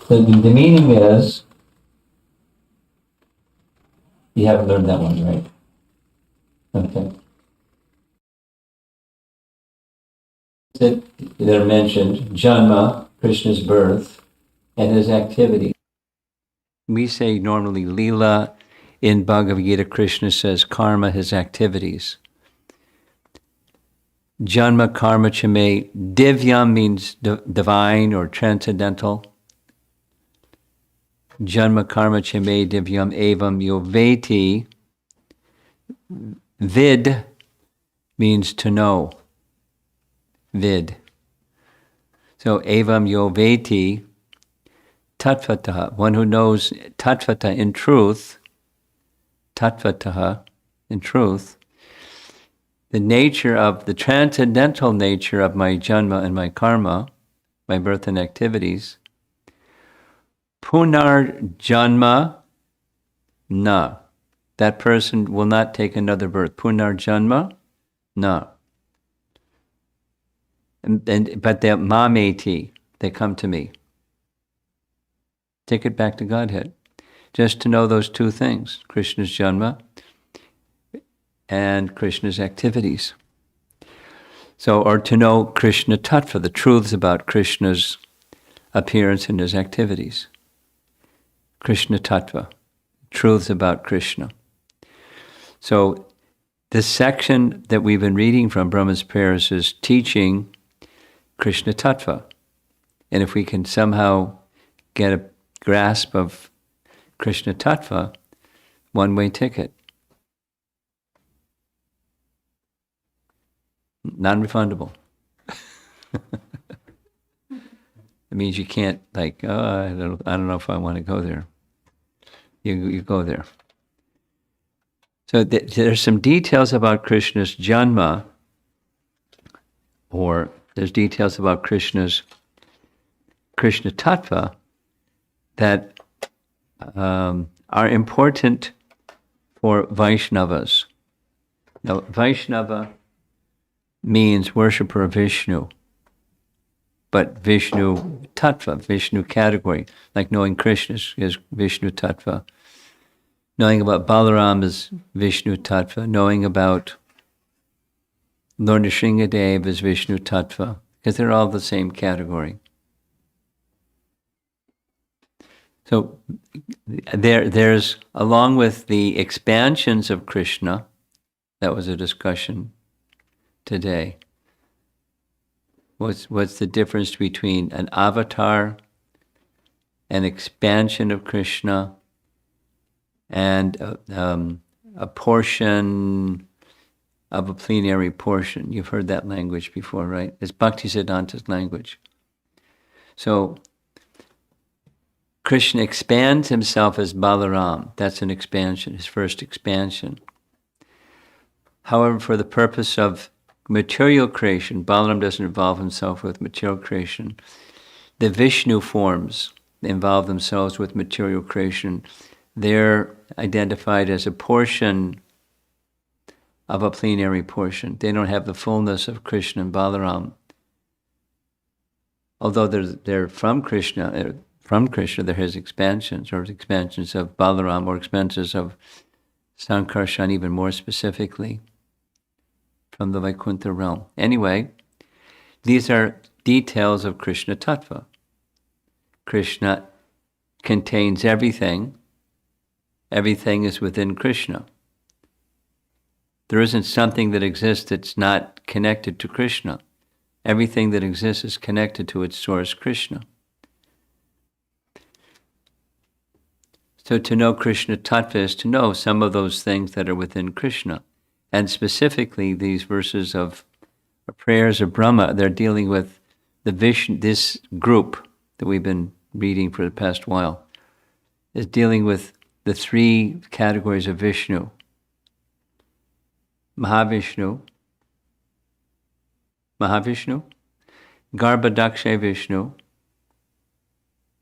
The meaning is, you haven't learned that one, right? Okay. They're mentioned, Janma, Krishna's birth, and his activity. We say normally Leela. In Bhagavad Gita, Krishna says karma, his activities. Janma karma chame. Divyam means divine or transcendental. Janma karma chame divyam evam yoveti. Vid means to know. Vid. So evam yoveti tattvataha, one who knows tattvata in truth, tattvataha in truth, the nature of the transcendental nature of my janma and my karma, my birth and activities. Punar janma na. That person will not take another birth. Punar janma na. But they're mameti, they come to me. Take it back to Godhead. Just to know those two things, Krishna's janma and Krishna's activities. So, or to know Krishna tattva, the truths about Krishna's appearance and his activities. Krishna tattva, truths about Krishna. So, this section that we've been reading from Brahma's prayers is teaching Krishna tattva. And if we can somehow get a grasp of Krishna tattva, one-way ticket. Non-refundable. It means you can't I don't know if I want to go there. You go there. So there's some details about Krishna's janma, or there's details about Krishna tattva that are important for Vaishnavas. Now, Vaishnava means worshipper of Vishnu, but Vishnu tattva, Vishnu category, like knowing Krishna is Vishnu tattva, knowing about Balaram is Vishnu tattva, knowing about Lord Nrsingadev is Vishnu tattva, because they're all the same category. So there's, along with the expansions of Krishna, that was a discussion today. What's the difference between an avatar, an expansion of Krishna, and a portion of a plenary portion? You've heard that language before, right? It's Bhaktisiddhanta's language. So Krishna expands himself as Balaram. That's an expansion, his first expansion. However, for the purpose of material creation, Balaram doesn't involve himself with material creation. The Vishnu forms involve themselves with material creation. They're identified as a portion of a plenary portion. They don't have the fullness of Krishna and Balaram. Although they're from Krishna, they're his expansions, or expansions of Balaram, or expansions of Sankarshan, even more specifically, from the Vaikuntha realm. Anyway, these are details of Krishna tattva. Krishna contains everything. Everything is within Krishna. There isn't something that exists that's not connected to Krishna. Everything that exists is connected to its source, Krishna. So to know Krishna tattva is to know some of those things that are within Krishna. And specifically, these verses of prayers of Brahma, they're dealing with the Vishnu, this group that we've been reading for the past while, is dealing with the three categories of Vishnu. Mahavishnu, Garbhadakshay Vishnu,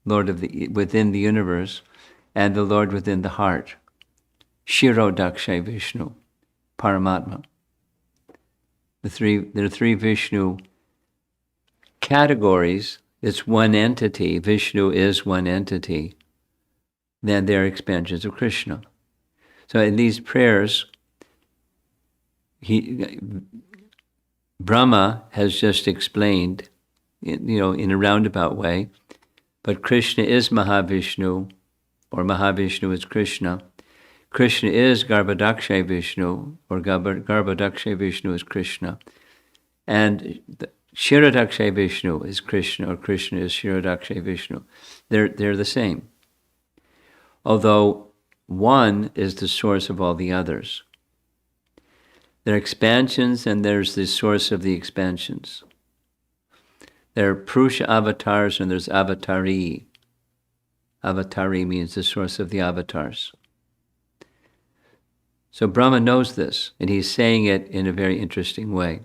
Lord of within the universe, and the Lord within the heart. Ksirodakasayi Vishnu, Paramatma. There are three Vishnu categories it's one entity, Vishnu is one entity, then they're expansions of Krishna. So in these prayers, Brahma has just explained, in a roundabout way, but Krishna is Mahavishnu, or Mahavishnu is Krishna. Krishna is Garbhodakshayi Vishnu, or Garbhodakshayi Vishnu is Krishna. And Ksirodakasayi Vishnu is Krishna, or Krishna is Ksirodakasayi Vishnu. They're the same. Although one is the source of all the others. There are expansions, and there's the source of the expansions. There are Purusha avatars, and there's avatari. Avatari means the source of the avatars. So Brahma knows this, and he's saying it in a very interesting way.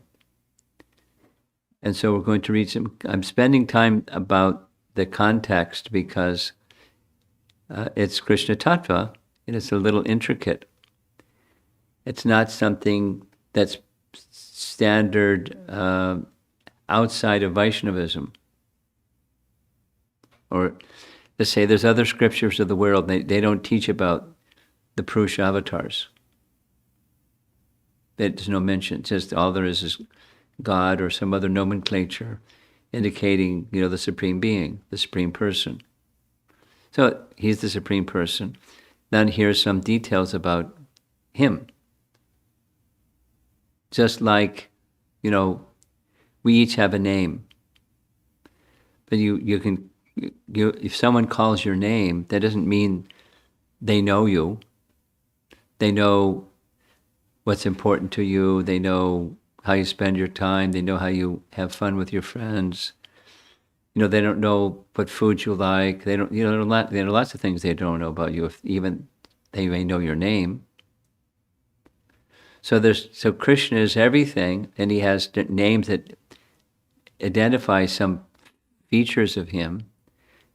And so we're going to read some. I'm spending time about the context because it's Krishna Tattva, and it's a little intricate. It's not something that's standard outside of Vaishnavism. Or let's say there's other scriptures of the world, they don't teach about the Purusha avatars. There's no mention. Just all there is God or some other nomenclature indicating, the Supreme Being, the Supreme Person. So he's the Supreme Person. Then here's some details about him. Just like, we each have a name. But if someone calls your name, that doesn't mean they know you. They know what's important to you. They know how you spend your time. They know how you have fun with your friends. They don't know what food you like. They don't. There are lots of things they don't know about you. If even they may know your name. So Krishna is everything, and he has names that identify some features of him,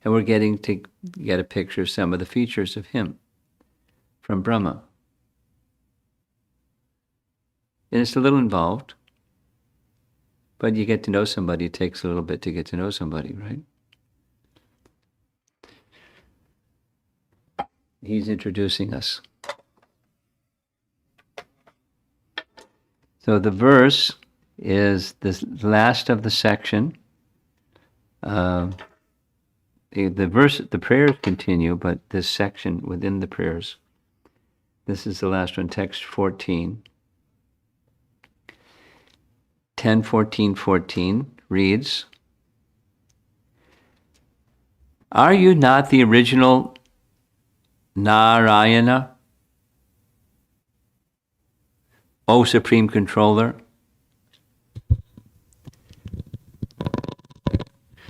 and we're getting to get a picture of some of the features of him from Brahma. And it's a little involved, but you get to know somebody. It takes a little bit to get to know somebody, right? He's introducing us. So the verse is the last of the section. The prayers continue, but this section within the prayers, this is the last one, text 14. 10:14:14 reads, "Are you not the original Narayana, O Supreme Controller?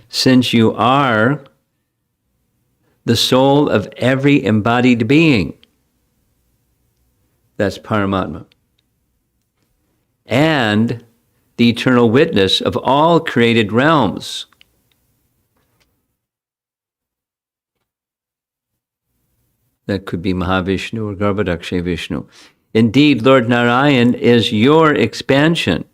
Since you are the soul of every embodied being," that's Paramatma, "and the eternal witness of all created realms." That could be Mahavishnu or Garbhodakshayi Vishnu. "Indeed, Lord Narayan is your expansion."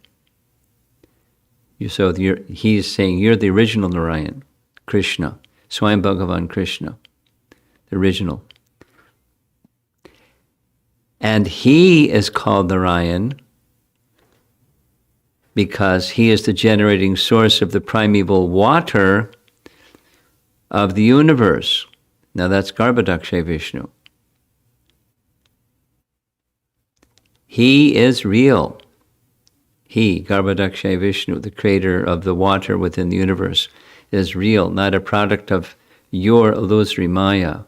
He's saying you're the original Narayan, Krishna, Swayam Bhagavan Krishna, the original. And he is called Narayan because he is the generating source of the primeval water of the universe. Now that's Garbhodakshayi Vishnu. He is real. He, Garbhodakshayi Vishnu, the creator of the water within the universe, is real, not a product of your illusory Maya.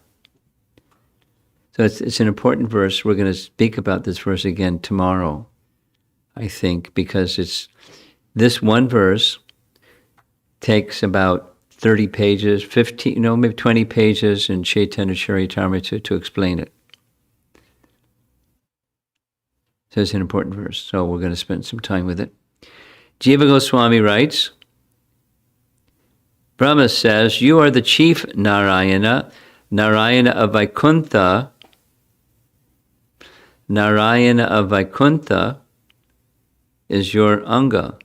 So it's an important verse. We're going to speak about this verse again tomorrow, I think, because this one verse takes about 30 pages, 15, maybe 20 pages in Chaitanya Charitamrita to explain it. So it's an important verse, so we're going to spend some time with it. Jiva Goswami writes, Brahma says, "You are the chief Narayana, Narayana of Vaikuntha. Narayana of Vaikuntha is your Anga.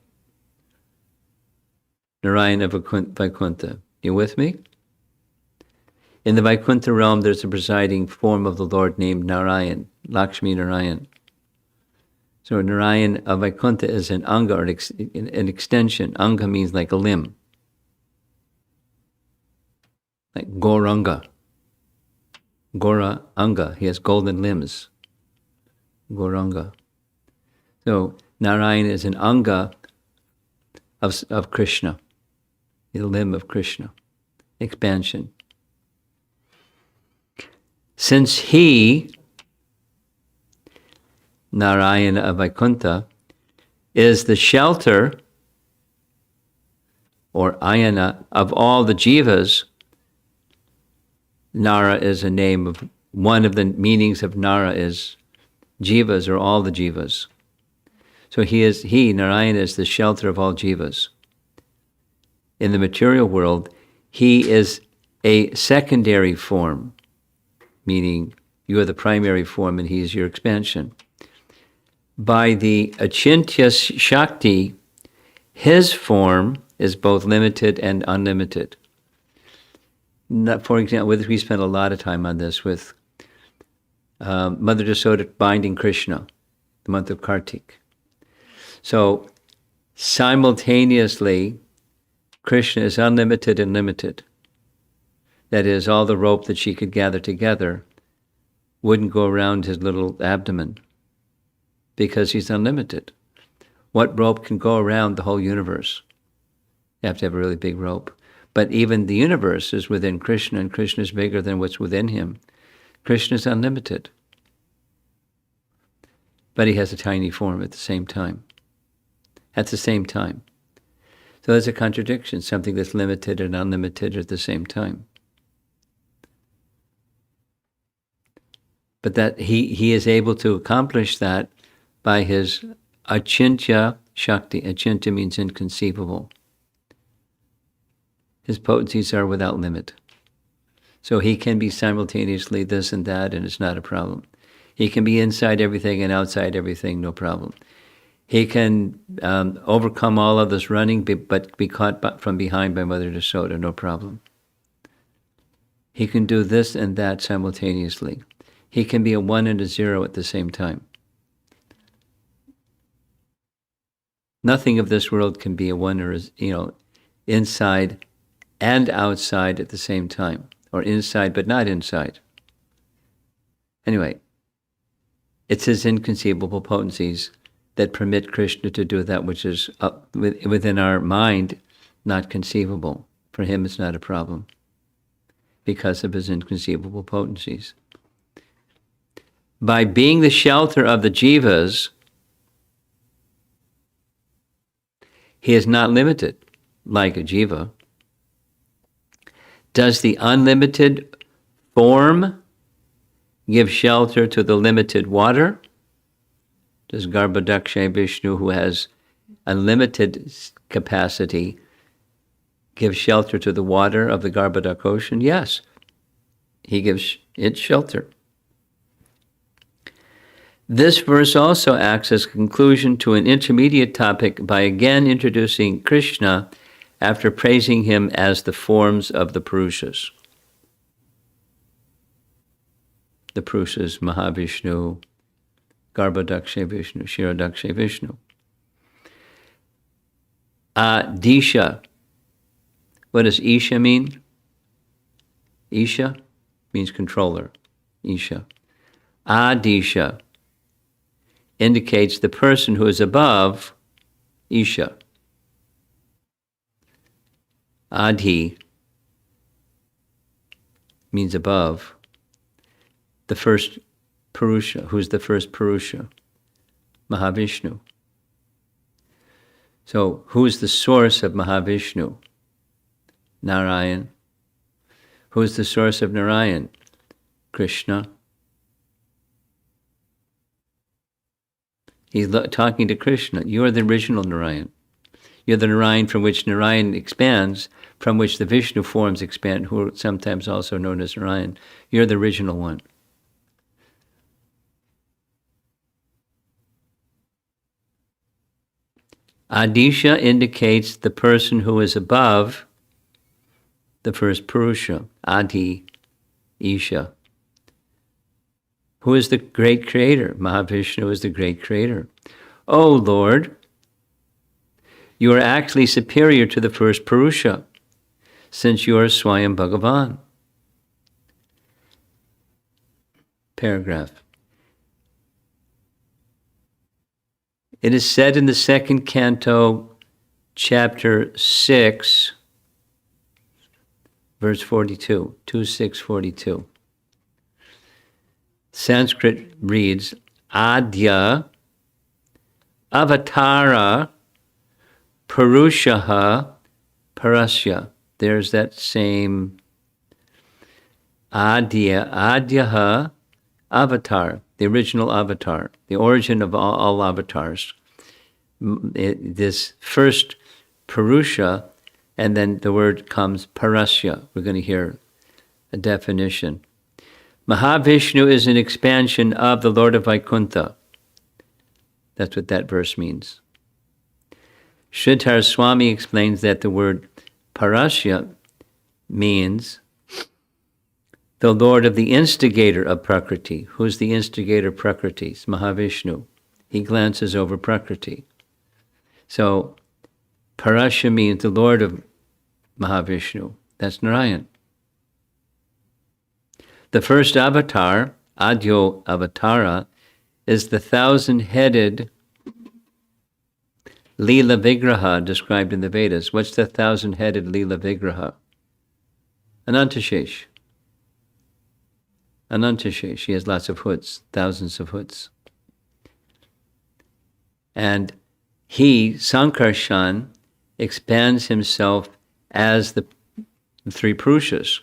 Narayana Vaikuntha. You with me? In the Vaikuntha realm, there's a presiding form of the Lord named Narayan, Lakshmi Narayan. So Narayan of Vaikuntha is an anga, or an extension. Anga means like a limb. Like Gauranga. Gora Anga. He has golden limbs. Gauranga. So Narayan is an anga of Krishna. He's a limb of Krishna. Expansion. Since he, Narayana of Vaikuntha, is the shelter or ayana of all the jivas, Nara is a name of, one of the meanings of Nara is jivas, or all the jivas. So Narayana is the shelter of all jivas. In the material world, he is a secondary form, meaning you are the primary form and he is your expansion. By the Achintya Shakti, his form is both limited and unlimited. For example, we spent a lot of time on this with Mother Yasoda binding Krishna, the month of Kartik. So simultaneously, Krishna is unlimited and limited. That is, all the rope that she could gather together wouldn't go around his little abdomen because he's unlimited. What rope can go around the whole universe? You have to have a really big rope. But even the universe is within Krishna, and Krishna is bigger than what's within him. Krishna is unlimited. But he has a tiny form at the same time. At the same time. So there's a contradiction, something that's limited and unlimited at the same time. But that he is able to accomplish that by his achintya shakti. Achintya means inconceivable. His potencies are without limit. So he can be simultaneously this and that, and it's not a problem. He can be inside everything and outside everything, no problem. He can overcome all of this running, but be caught from behind by Mother Yasoda, no problem. He can do this and that simultaneously. He can be a 1 and a 0 at the same time. Nothing of this world can be a 1 or inside and outside at the same time, or inside but not inside. Anyway, it's his inconceivable potencies that permit Krishna to do that which is within our mind not conceivable. For him, it's not a problem because of his inconceivable potencies. By being the shelter of the jivas, he is not limited like a jiva. Does the unlimited form give shelter to the limited water? Does Garbhodakshaya Vishnu, who has unlimited capacity, give shelter to the water of the Garbhodak ocean? Yes, he gives it shelter. This verse also acts as a conclusion to an intermediate topic by again introducing Krishna after praising him as the forms of the Purushas. The Purushas, Mahavishnu, Garbhodakshaya Vishnu, Ksirodakasayi Vishnu. Disha. What does Isha mean? Isha means controller. Isha. Adisha indicates the person who is above Isha. Adhi means above. The first Purusha. Who's the first Purusha? Mahavishnu. So who's the source of Mahavishnu? Narayan. Who's the source of Narayan? Krishna. He's talking to Krishna. You are the original Narayan. You're the Narayan from which Narayan expands, from which the Vishnu forms expand, who are sometimes also known as Narayan. You're the original one. Adisha indicates the person who is above the first Purusha, Adi, Isha. Who is the great creator? Mahavishnu is the great creator. Oh Lord, you are actually superior to the first Purusha, since you are Swayam Bhagavan. Paragraph. It is said in the second canto, chapter 6, verse 42, 2:642. Sanskrit reads, Adya Avatara Purushaha Parasya. There's that same Adyaha Avatar, the original avatar, the origin of all avatars. This first Purusha, and then the word comes Parasya. We're going to hear a definition. Mahavishnu is an expansion of the Lord of Vaikuntha. That's what that verse means. Sridhar Swami explains that the word Parasya means the Lord of the instigator of Prakriti. Who's the instigator of Prakriti? It's Mahavishnu. He glances over Prakriti. So Parasya means the Lord of Mahavishnu. That's Narayan. The first avatar, Adyo Avatara, is the 1,000-headed Leela Vigraha described in the Vedas. What's the 1,000-headed Leela Vigraha? Anantashesh. Anantashesh. He has lots of hoods, thousands of hoods. And he, Sankarshan, expands himself as the three Purushas,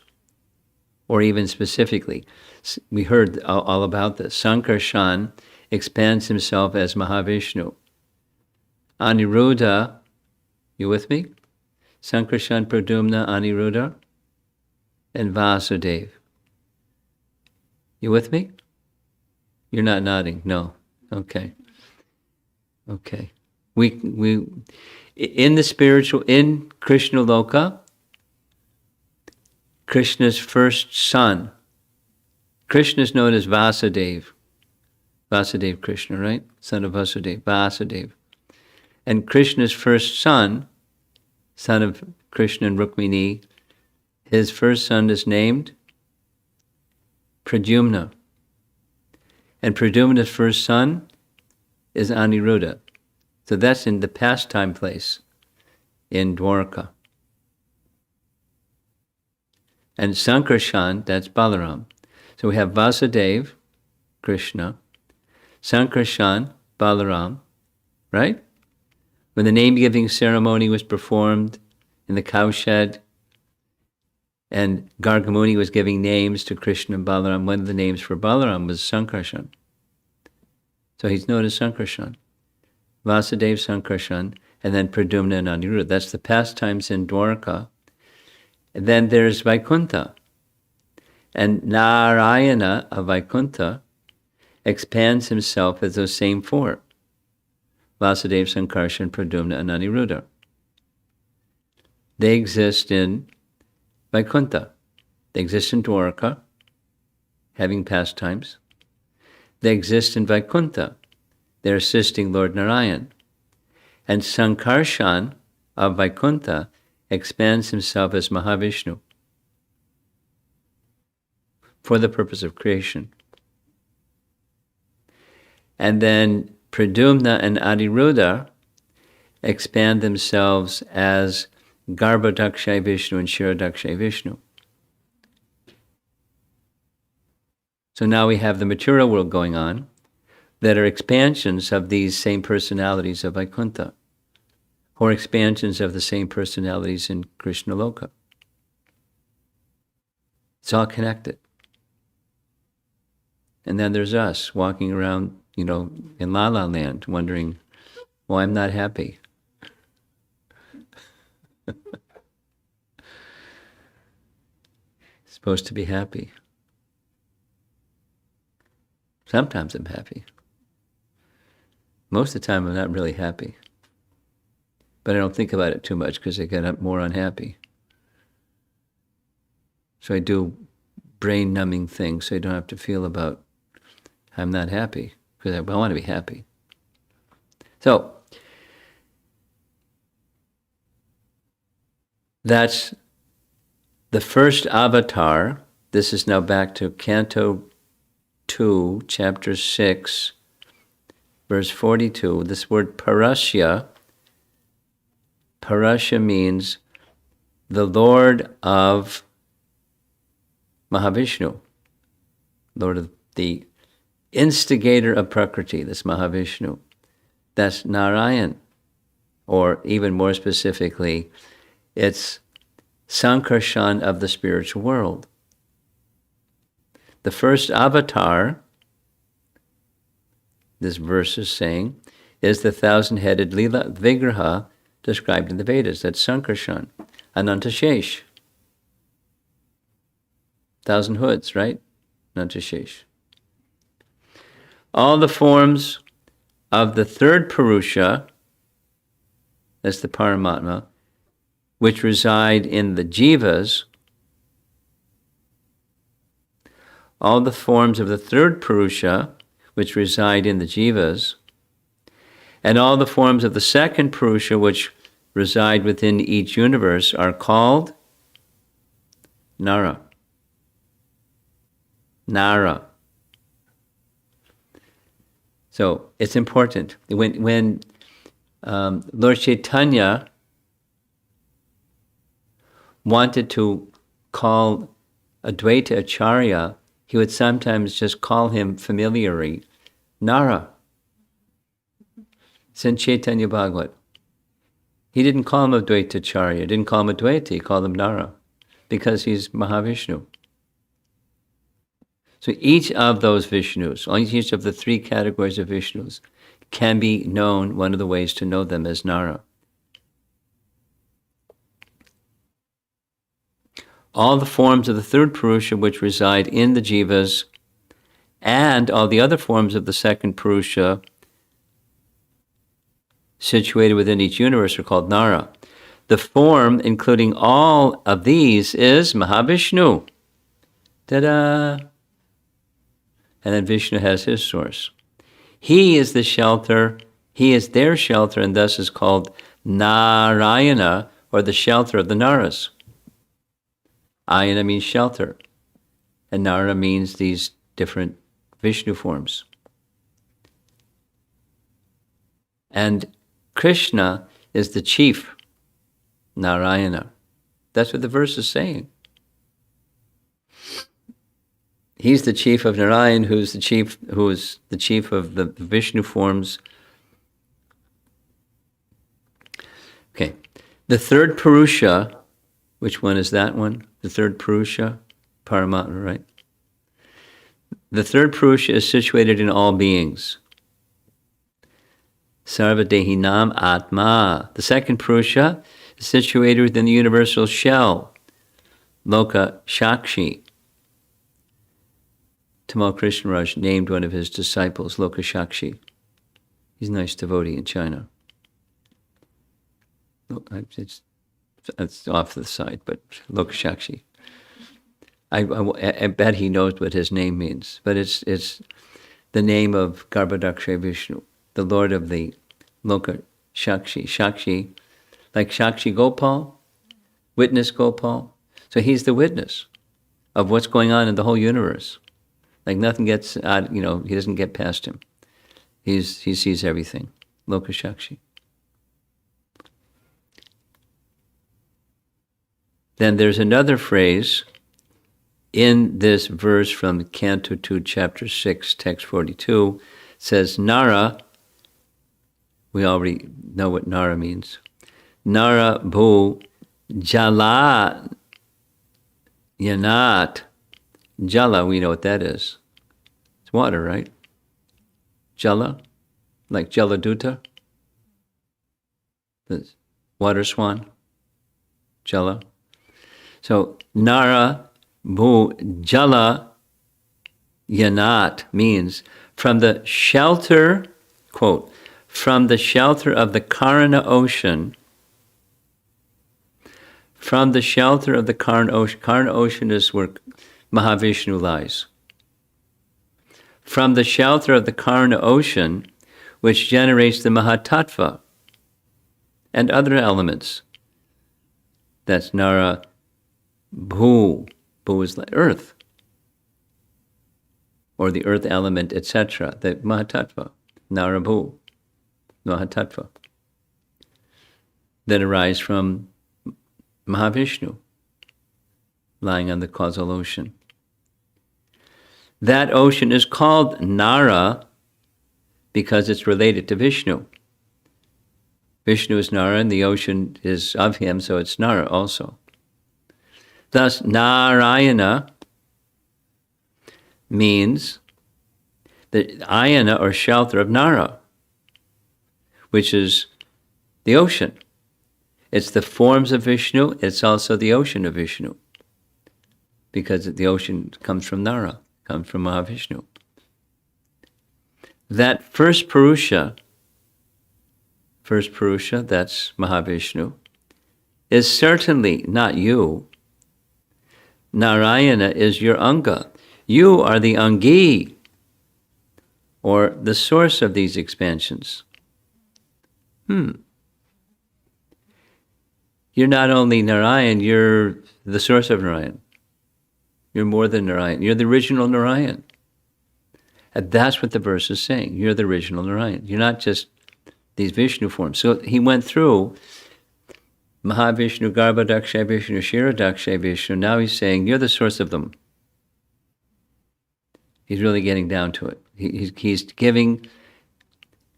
or even specifically. We heard all about this. Sankarshan expands himself as Mahavishnu. Aniruddha, you with me? Sankarshan, Pradyumna, Aniruddha, and Vasudeva. You with me? You're not nodding. No. Okay. Okay. We in the spiritual, in Krishna Loka, Krishna's first son. Krishna is known as Vasudeva. Vasudeva Krishna, right? Son of Vasudeva. Vasudeva. And Krishna's first son, son of Krishna and Rukmini, his first son is named Pradyumna. And Pradyumna's first son is Aniruddha. So that's in the pastime place in Dwarka. And Sankarshan, that's Balaram. So we have Vasudeva, Krishna, Sankarshan, Balaram, right? When the name-giving ceremony was performed in the cowshed, and Gargamuni was giving names to Krishna and Balaram, one of the names for Balaram was Sankarshan. So he's known as Sankarshan. Vasudeva, Sankarshan, and then Pradyumna and Aniruddha. That's the pastimes in Dwarka. And then there's Vaikuntha. And Narayana of Vaikuntha expands himself as those same four. Vasudeva, Sankarshan, Pradyumna, and Aniruddha. They exist in Vaikuntha. They exist in Dwarka, having pastimes. They exist in Vaikuntha. They're assisting Lord Narayan. And Sankarshan of Vaikuntha expands himself as Mahavishnu for the purpose of creation. And then Pradyumna and Aniruddha expand themselves as Garbhodakashayi Vishnu and Ksirodakasayi Vishnu. So now we have the material world going on that are expansions of these same personalities of Vaikuntha, or expansions of the same personalities in Krishna Loka. It's all connected. And then there's us walking around, in La La Land, wondering why I'm not happy. Supposed to be happy. Sometimes I'm happy. Most of the time I'm not really happy. But I don't think about it too much because I get more unhappy. So I do brain-numbing things so I don't have to feel about I'm not happy, because I want to be happy. So that's the first avatar. This is now back to Canto 2, Chapter 6, verse 42. This word Parashya means the Lord of Mahavishnu, Lord of the instigator of Prakriti, this Mahavishnu. That's Narayan, or even more specifically, it's Sankarshan of the spiritual world. The first avatar, this verse is saying, is the thousand-headed Lila Vigraha described in the Vedas. That's Sankarshan, Anantashesh. 1,000 hoods, right? Anantashesh. All the forms of the third Purusha, that's the Paramatma, which reside in the Jivas, all the forms of the third Purusha, which reside in the Jivas, and all the forms of the second Purusha, which reside within each universe, are called Nara. Nara. So it's important. When Lord Chaitanya wanted to call Advaita Acharya, he would sometimes just call him familiarly Nara. It's in Chaitanya Bhagavat. He didn't call him Advaita Acharya, didn't call him Advaita, he called him Nara, because he's Mahavishnu. So each of those Vishnus, each of the three categories of Vishnus, can be known. One of the ways to know them is Nara. All the forms of the third Purusha which reside in the Jivas, and all the other forms of the second Purusha situated within each universe are called Nara. The form, including all of these, is Mahavishnu. Ta-da! And then Vishnu has his source. He is the shelter, he is their shelter, and thus is called Narayana, or the shelter of the Naras. Ayana means shelter, and Nara means these different Vishnu forms. And Krishna is the chief Narayana. That's what the verse is saying. He's the chief of Narayan, who is the chief of the Vishnu forms. Okay. The third Purusha, which one is that one? The third Purusha? Paramatma, right? The third Purusha is situated in all beings. Sarvadehinam Atma. The second Purusha is situated within the universal shell, Loka Shakshi. Tamal Krishnaraj named one of his disciples Loka Shakshi. He's a nice devotee in China. It's off to the side, but Loka Shakshi. I bet he knows what his name means, but it's the name of Garbhodakshay Vishnu, the Lord of the Loka Shakshi. Shakshi, like Shakshi Gopal, witness Gopal. So he's the witness of what's going on in the whole universe. Like nothing gets out, he doesn't get past him. He sees everything. Loka Shakshi. Then there's another phrase in this verse from Canto 2, Chapter 6, Text 42, says Nara. We already know what Nara means. Nara bhu jala yanat. Jala, we know what that is. It's water, right? Jala, like Jaladuta, the water swan. Jala. So Nara bhu jala yanat means from the shelter, quote, from the shelter of the Karana ocean, from the shelter of the Karna ocean. Karna ocean is where Mahavishnu lies. From the shelter of the Karna ocean, which generates the Mahatattva and other elements. That's Nara Bhu. Bhu is like earth, or the earth element, etc. The Mahatattva, Nara Bhu, Mahatattva, that arise from Mahavishnu, lying on the causal ocean. That ocean is called Nara because it's related to Vishnu. Vishnu is Nara, and the ocean is of him, so it's Nara also. Thus, Narayana means the ayana, or shelter, of Nara, which is the ocean. It's the forms of Vishnu, it's also the ocean of Vishnu, because the ocean comes from Nara, comes from Mahavishnu. That first Purusha, that's Mahavishnu, is certainly not you. Narayana is your Anga. You are the Angi, or the source of these expansions. You're not only Narayan, you're the source of Narayan. You're more than Narayan. You're the original Narayan. And that's what the verse is saying. You're the original Narayan. You're not just these Vishnu forms. So he went through Mahavishnu, Garbhodakashayi Vishnu, Ksirodakasayi Vishnu. Now he's saying, you're the source of them. He's really getting down to it. He's giving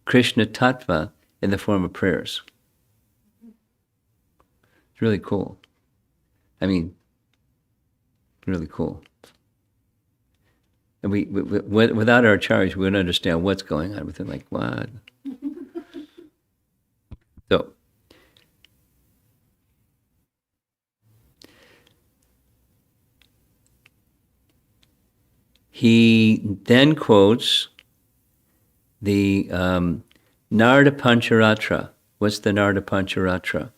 Krishna Tattva in the form of prayers. It's really cool. I mean, really cool. And we without our acharyas, we wouldn't understand what's going on with it. Like, what? So, he then quotes the Narada Pancharatra. What's the Narada Pancharatra?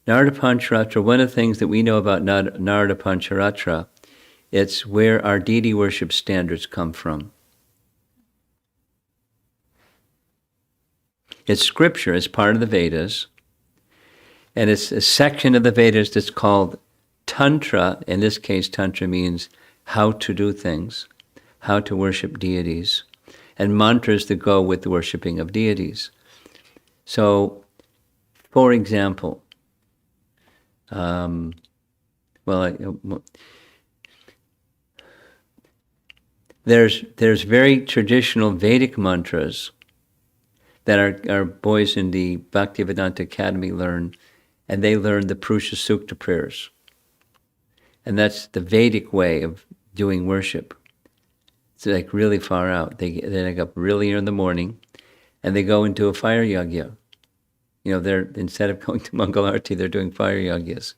Narada Pancharatra, one of the things that we know about Narada Pancharatra, it's where our deity worship standards come from. It's scripture, it's part of the Vedas, and it's a section of the Vedas that's called Tantra. In this case, Tantra means how to do things, how to worship deities, and mantras that go with the worshiping of deities. So, for example, there's very traditional Vedic mantras that our boys in the Bhaktivedanta Academy learn, and they learn the Purusha Sukta prayers. And that's the Vedic way of doing worship. It's like really far out. They get up really early in the morning, and they go into a fire yagya. You know, they're, instead of going to Mangalarti, they're doing fire yagyas.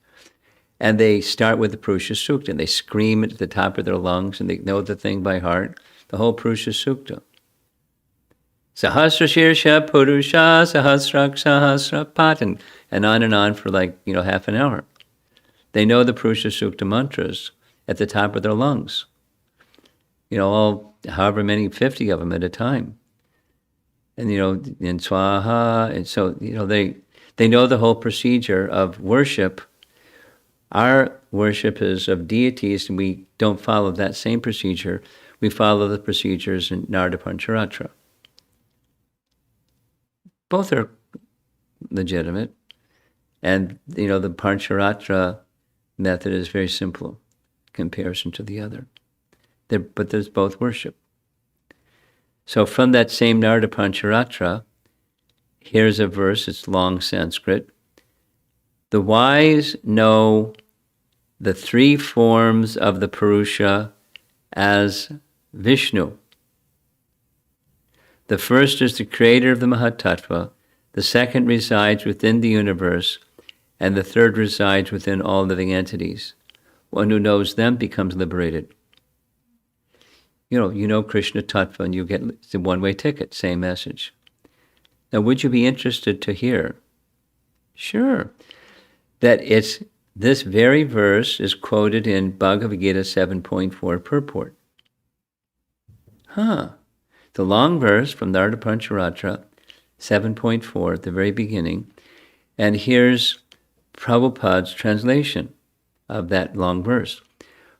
And they start with the Purusha Sukta, and they scream at the top of their lungs, and they know the thing by heart, the whole Purusha Sukta. Sahasra Shirsha Purusha Sahasrak Sahasra Patan, and on for half an hour. They know the Purusha Sukta mantras at the top of their lungs. All however many, 50 of them at a time. And in Swaha, and so they know the whole procedure of worship. Our worship is of deities, and we don't follow that same procedure. We follow the procedures in Narada Pancharatra. Both are legitimate, and the Pancharatra method is very simple in comparison to the other. But there's both worship. So from that same Narada Pancharatra, here's a verse, it's long Sanskrit. The wise know the three forms of the Purusha as Vishnu. The first is the creator of the Mahatattva, the second resides within the universe, and the third resides within all living entities. One who knows them becomes liberated. You know Krishna Tattva, and you get it's a one-way ticket, same message. Now, would you be interested to hear? Sure. That it's this very verse is quoted in Bhagavad Gita 7.4 purport. The long verse from Narada Pancharatra, 7.4 at the very beginning, and here's Prabhupada's translation of that long verse.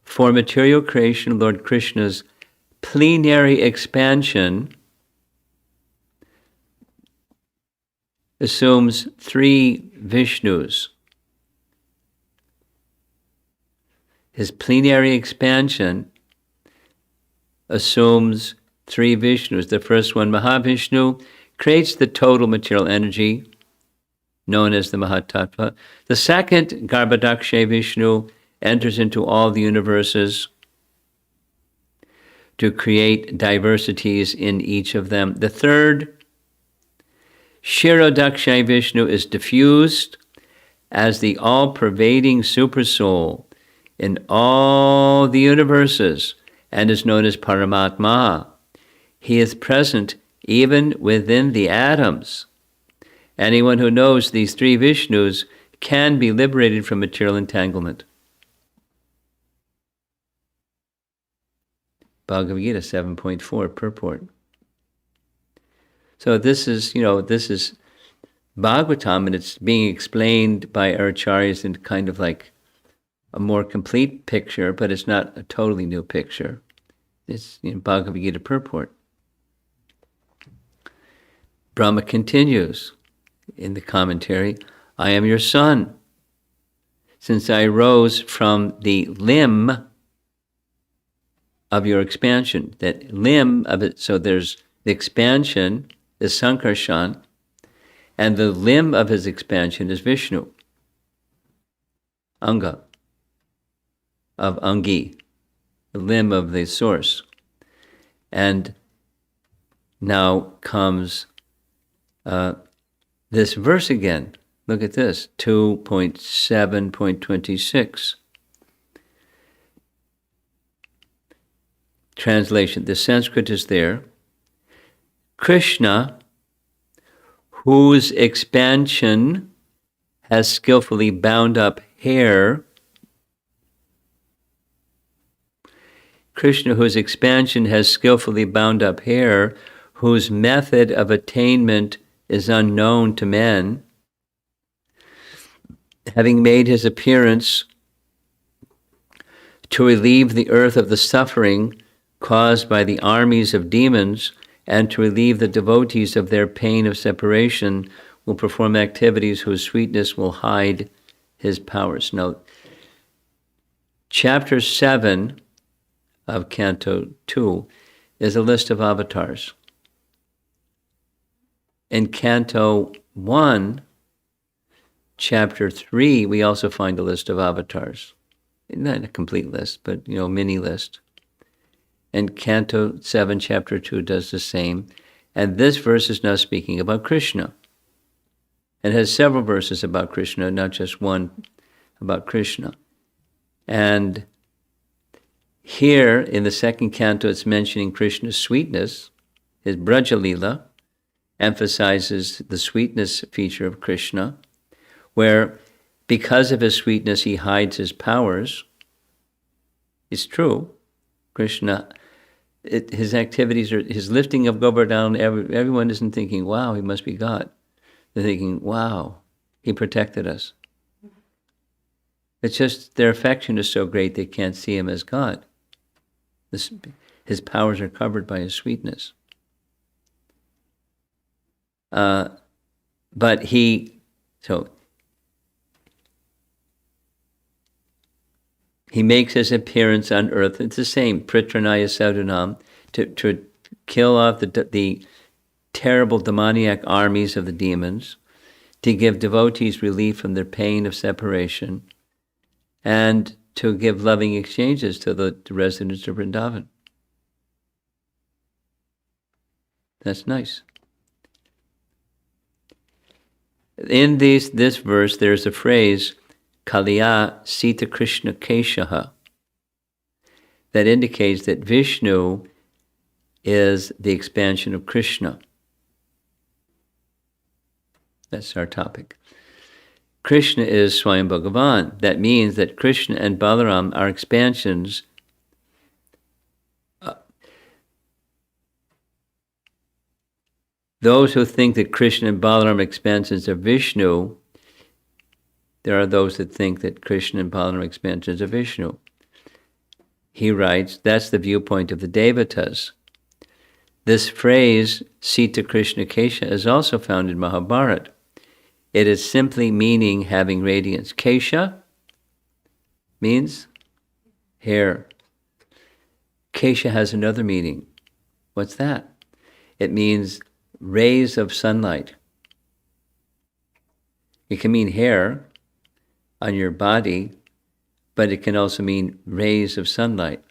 For material creation, Lord Krishna's plenary expansion assumes 3 Vishnus. His plenary expansion assumes 3 Vishnus. The first one, Mahavishnu, creates the total material energy, known as the Mahatattva. The second, Garbhodakshay Vishnu, enters into all the universes to create diversities in each of them. The third, Ksirodakasayi Vishnu, is diffused as the all-pervading supersoul in all the universes and is known as Paramatma. He is present even within the atoms. Anyone who knows these 3 Vishnus can be liberated from material entanglement. Bhagavad Gita 7.4 purport. So this is Bhagavatam, and it's being explained by our acharyas in kind of like a more complete picture, but it's not a totally new picture. It's Bhagavad Gita purport. Brahma continues in the commentary, I am your son, since I rose from the limb of your expansion. That limb of it, so there's the expansion is Sankarshan, and the limb of his expansion is Vishnu. Anga, of Angi, the limb of the source. And now comes this verse again. Look at this, 2.7.26. Translation, the Sanskrit is there. Krishna, whose expansion has skillfully bound up hair, Krishna, whose expansion has skillfully bound up hair, whose method of attainment is unknown to men, having made his appearance to relieve the earth of the suffering caused by the armies of demons and to relieve the devotees of their pain of separation, will perform activities whose sweetness will hide his powers. Now, chapter 7 of Canto 2 is a list of avatars. In Canto 1, chapter 3, we also find a list of avatars. Not a complete list, but mini list. And Canto 7, chapter 2 does the same. And this verse is now speaking about Krishna. It has several verses about Krishna, not just one about Krishna. And here in the second canto, it's mentioning Krishna's sweetness. His Braja Lila emphasizes the sweetness feature of Krishna, where because of his sweetness, he hides his powers. It's true. Krishna, his activities are, his lifting of Govardhan, everyone isn't thinking, wow, he must be God. They're thinking, wow, he protected us. It's just their affection is so great they can't see him as God. His powers are covered by his sweetness. But he makes his appearance on earth. It's the same, Pritranaya Sadhunam, to kill off the terrible demoniac armies of the demons, to give devotees relief from their pain of separation, and to give loving exchanges to the residents of Vrindavan. That's nice. In this verse, there's a phrase, Kaliya Sita Krishna Keshaha, that indicates that Vishnu is the expansion of Krishna. That's our topic. Krishna is Swayam Bhagavan. That means that Krishna and Balaram are expansions. Those who think that Krishna and Balaram are expansions of Vishnu, there are those that think that Krishna and Balaram are expansions of Vishnu. He writes, that's the viewpoint of the Devatas. This phrase, Sita Krishna Kesha, is also found in Mahabharata. It is simply meaning having radiance. Kesha means hair. Kesha has another meaning. What's that? It means rays of sunlight. It can mean hair on your body, but it can also mean rays of sunlight.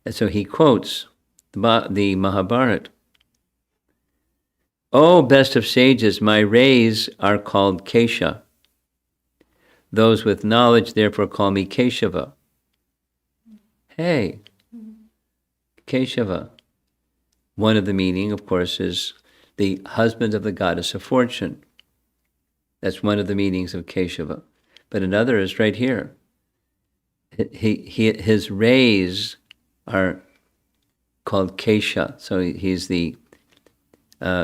And so he quotes the Mahabharata. O best of sages, my rays are called Kesha. Those with knowledge therefore call me Keshava. Hey, Keshava. One of the meaning, of course, is the husband of the goddess of fortune. That's one of the meanings of Keshava. But another is right here. His rays are called Kesha. So he's the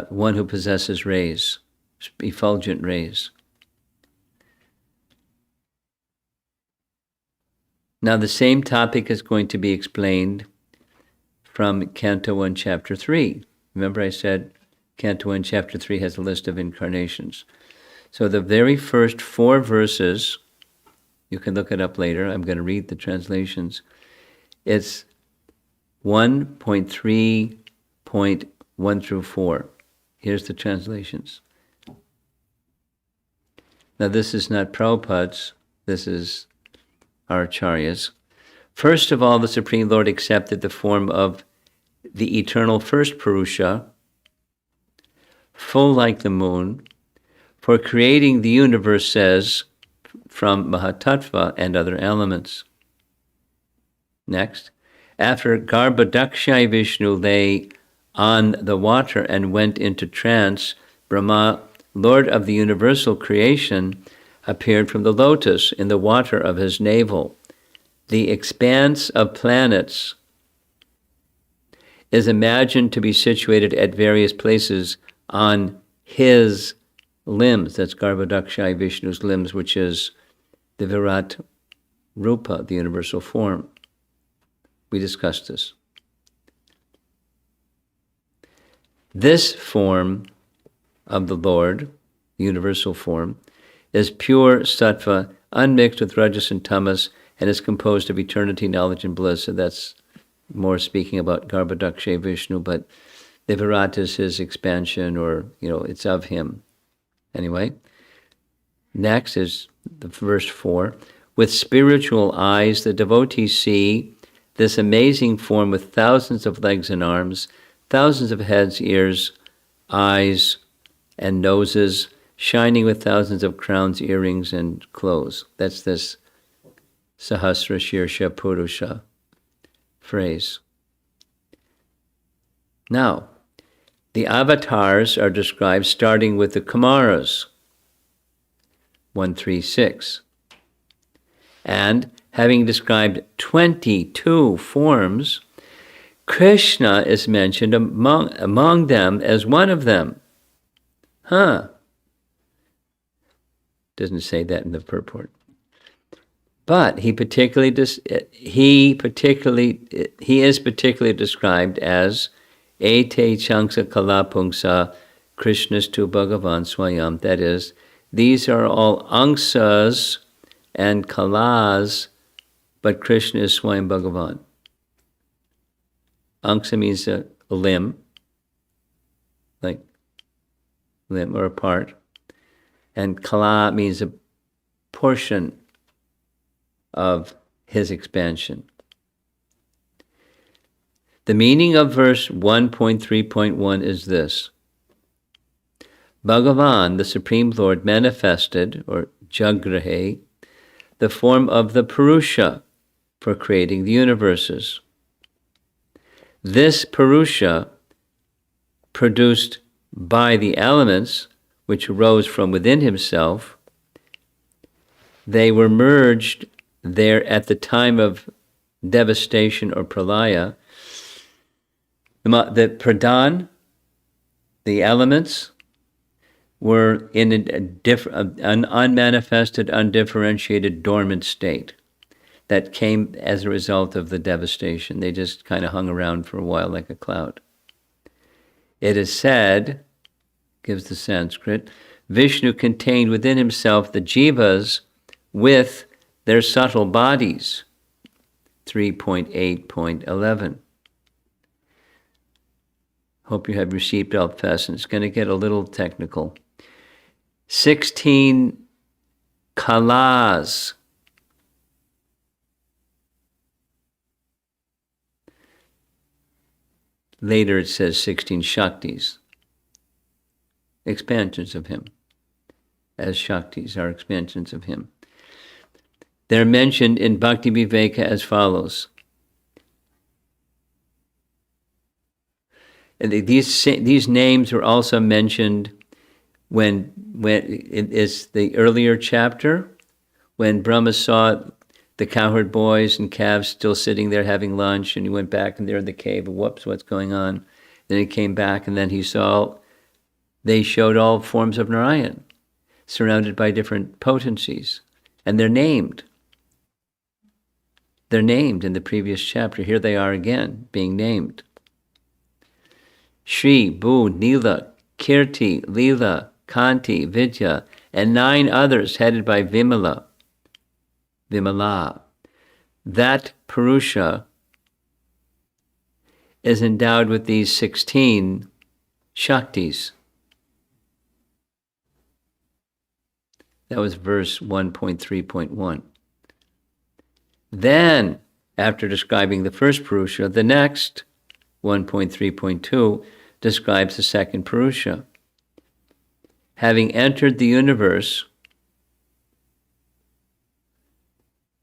one who possesses rays, effulgent rays. Now the same topic is going to be explained from Canto 1, Chapter 3. Remember I said Canto 1, Chapter 3 has a list of incarnations. So the very first 4 verses, you can look it up later, I'm going to read the translations. It's 1.3.1 through 4. Here's the translations. Now this is not Prabhupada's, this is our Acharyas. First of all, the Supreme Lord accepted the form of the eternal first Purusha, full like the moon, for creating the universe, says, from Mahatattva and other elements. Next, after Garbhodakashayi Vishnu lay on the water and went into trance, Brahma, Lord of the universal creation, appeared from the lotus in the water of his navel. The expanse of planets is imagined to be situated at various places on his limbs. That's Garbhodakashayi Vishnu's limbs, which is the Virat Rupa, the universal form. We discussed this. This form of the Lord, the universal form, is pure sattva, unmixed with rajas and tamas, and is composed of eternity, knowledge, and bliss. So that's more speaking about Garbhodakashayi Vishnu, but the Virat is his expansion, or, it's of him. Anyway, next is the verse 4. With spiritual eyes, the devotees see this amazing form with thousands of legs and arms, thousands of heads, ears, eyes, and noses, shining with thousands of crowns, earrings, and clothes. That's this Sahasra Shirsha Purusha phrase. Now, the avatars are described starting with the Kumaras, 136. And having described 22 forms, Krishna is mentioned among them as one of them. Doesn't say that in the purport. But he is particularly described as Ete Changsa Kalapungsa Krishnastu Bhagavan Swayam. That is, these are all angsas and kalas, but Krishna is Swayam Bhagavan. Angsa means a limb, like limb or a part, and kala means a portion of his expansion. The meaning of verse 1.3.1 is this. Bhagavan, the Supreme Lord, manifested, or Jagrahe, the form of the Purusha for creating the universes. This Purusha, produced by the elements, which arose from within himself, they were merged there at the time of devastation or pralaya. The pradhan, the elements, were in an unmanifested, undifferentiated, dormant state that came as a result of the devastation. They just kind of hung around for a while like a cloud. It is said, gives the Sanskrit, Vishnu contained within himself the jivas with their subtle bodies. 3.8.11. Hope you have your seatbelt fastened. It's going to get a little technical. 16 kalas. Later it says 16 shaktis. Expansions of him. As shaktis are expansions of him. They're mentioned in Bhakti Viveka as follows. And these names were also mentioned when it is the earlier chapter, when Brahma saw the cowherd boys and calves still sitting there having lunch, and he went back and they're in the cave, and whoops, what's going on? Then he came back, and then he saw they showed all forms of Narayan, surrounded by different potencies, and they're named. They're named in the previous chapter. Here they are again, being named. Shri, Bhu, Nila, Kirti, Leela, Kanti, Vidya, and 9 others headed by Vimala. That Purusha is endowed with these 16 Shaktis. That was verse 1.3.1. Then, after describing the first Purusha, the next, 1.3.2, describes the second Purusha. Having entered the universe,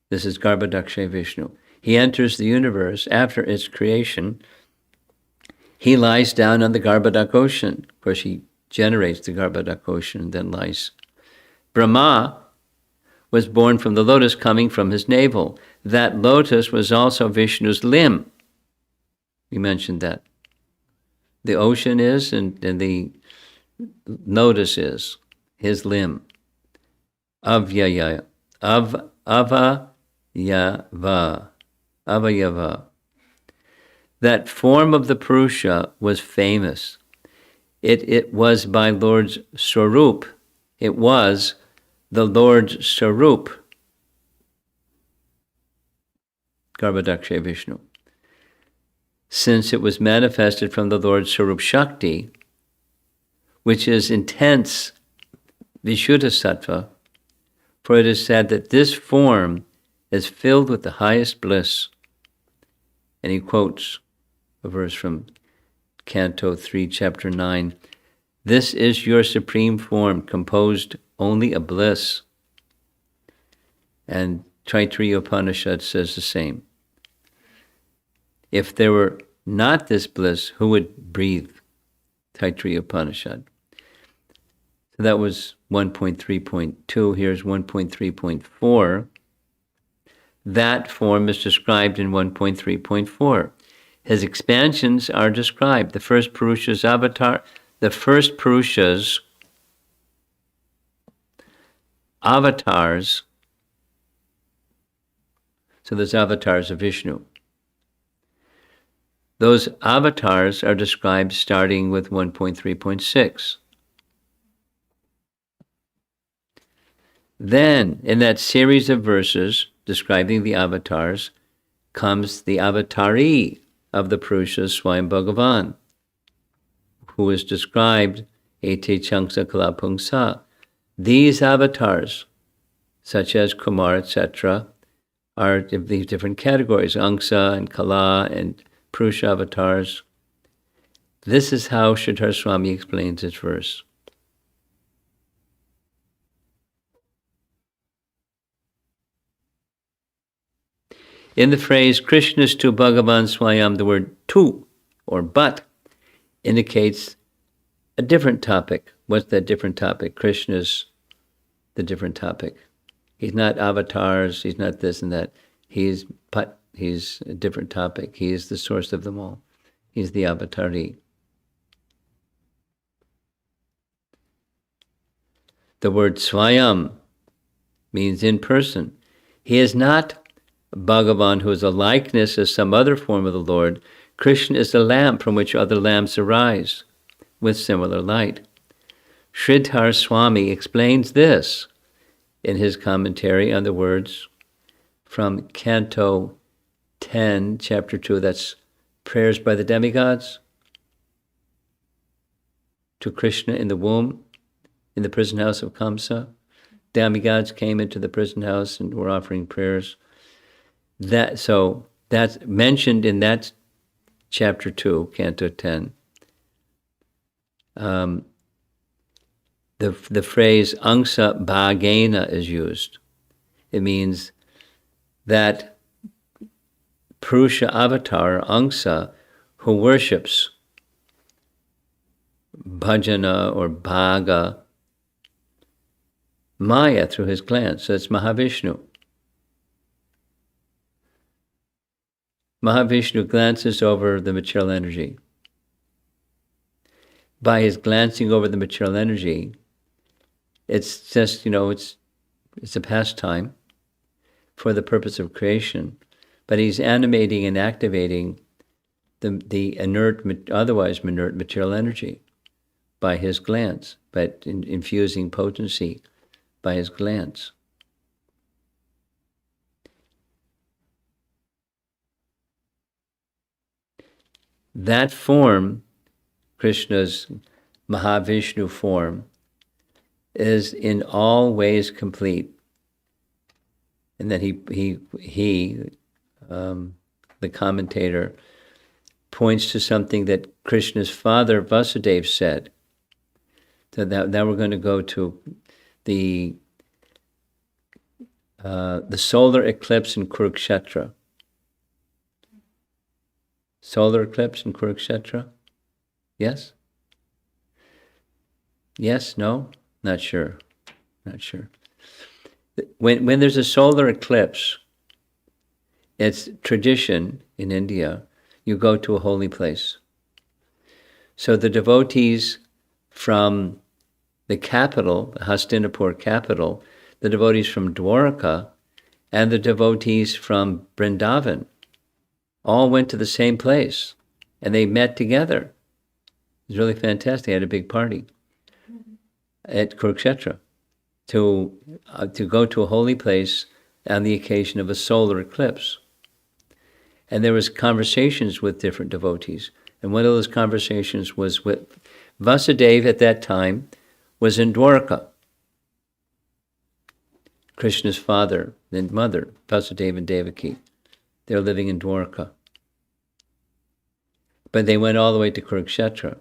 this is Garbhodakashayi Vishnu. He enters the universe after its creation. He lies down on the Garbhodak ocean. Of course, he generates the Garbhodak ocean and then lies. Brahma was born from the lotus coming from his navel. That lotus was also Vishnu's limb. We mentioned that. The ocean is, and the lotus is his limb. Avyaya. Avayava. That form of the Purusha was famous. It was by Lord's Swarup. It was the Lord's Swarup. Garbhodakashayi Vishnu. Since it was manifested from the Lord's Swarup Shakti, which is intense Vishuddha Sattva, for it is said that this form is filled with the highest bliss. And he quotes a verse from Canto 3, Chapter 9. This is your supreme form, composed only of bliss. And Taittiriya Upanishad says the same. If there were not this bliss, who would breathe? Taittiriya Upanishad. So that was 1.3.2. Here's 1.3.4. That form is described in 1.3.4. His expansions are described. The first Purusha's avatar, the first Purusha's avatars. So there's avatars of Vishnu. Those avatars are described starting with 1.3.6. Then, in that series of verses describing the avatars, comes the avatari of the Purushas, Swayam Bhagavan, who is described ete changsa kala pungsa. These avatars, such as Kumar, etc., are of these different categories, Angsa and Kala and Purusha avatars. This is how Sridhar Swami explains this verse. In the phrase Krishna's tu Bhagavan Swayam, the word tu or but indicates a different topic, what's that different topic? Krishna's the different topic. He's not avatars, he's not this and that. He's a different topic. He is the source of them all. He's the avatari. The word swayam means in person. He is not Bhagavan, who is a likeness of some other form of the Lord. Krishna is the lamp from which other lamps arise with similar light. Sridhar Swami explains this in his commentary on the words from Canto 10, Chapter 2, that's Prayers by the Demigods, to Krishna in the womb, in the prison house of Kamsa. Demigods came into the prison house and were offering prayers. That's mentioned in that Chapter 2, Canto 10. The phrase angsa bhagena is used. It means that Purusha avatar, angsa, who worships bhajana or bhaga, Maya through his glance. So it's Mahavishnu. Mahavishnu glances over the material energy. By his glancing over the material energy, it's just, it's a pastime for the purpose of creation, but he's animating and activating the inert, otherwise inert material energy by his glance, but infusing potency by his glance. That form, Krishna's Mahavishnu form, is in all ways complete. And then the commentator, points to something that Krishna's father Vasudeva said. So now we're going to go to the solar eclipse in Kurukshetra. Solar eclipse in Kurukshetra? Yes? Yes? No? Not sure. Not sure. When there's a solar eclipse, it's tradition in India, you go to a holy place. So the devotees from the capital, the Hastinapur capital, the devotees from Dwarka, and the devotees from Vrindavan all went to the same place, and they met together. It was really fantastic. They had a big party at Kurukshetra to go to a holy place on the occasion of a solar eclipse. And there was conversations with different devotees. And one of those conversations was with Vasudeva at that time was in Dwarka. Krishna's father and mother, Vasudeva and Devaki. They're living in Dwarka. But they went all the way to Kurukshetra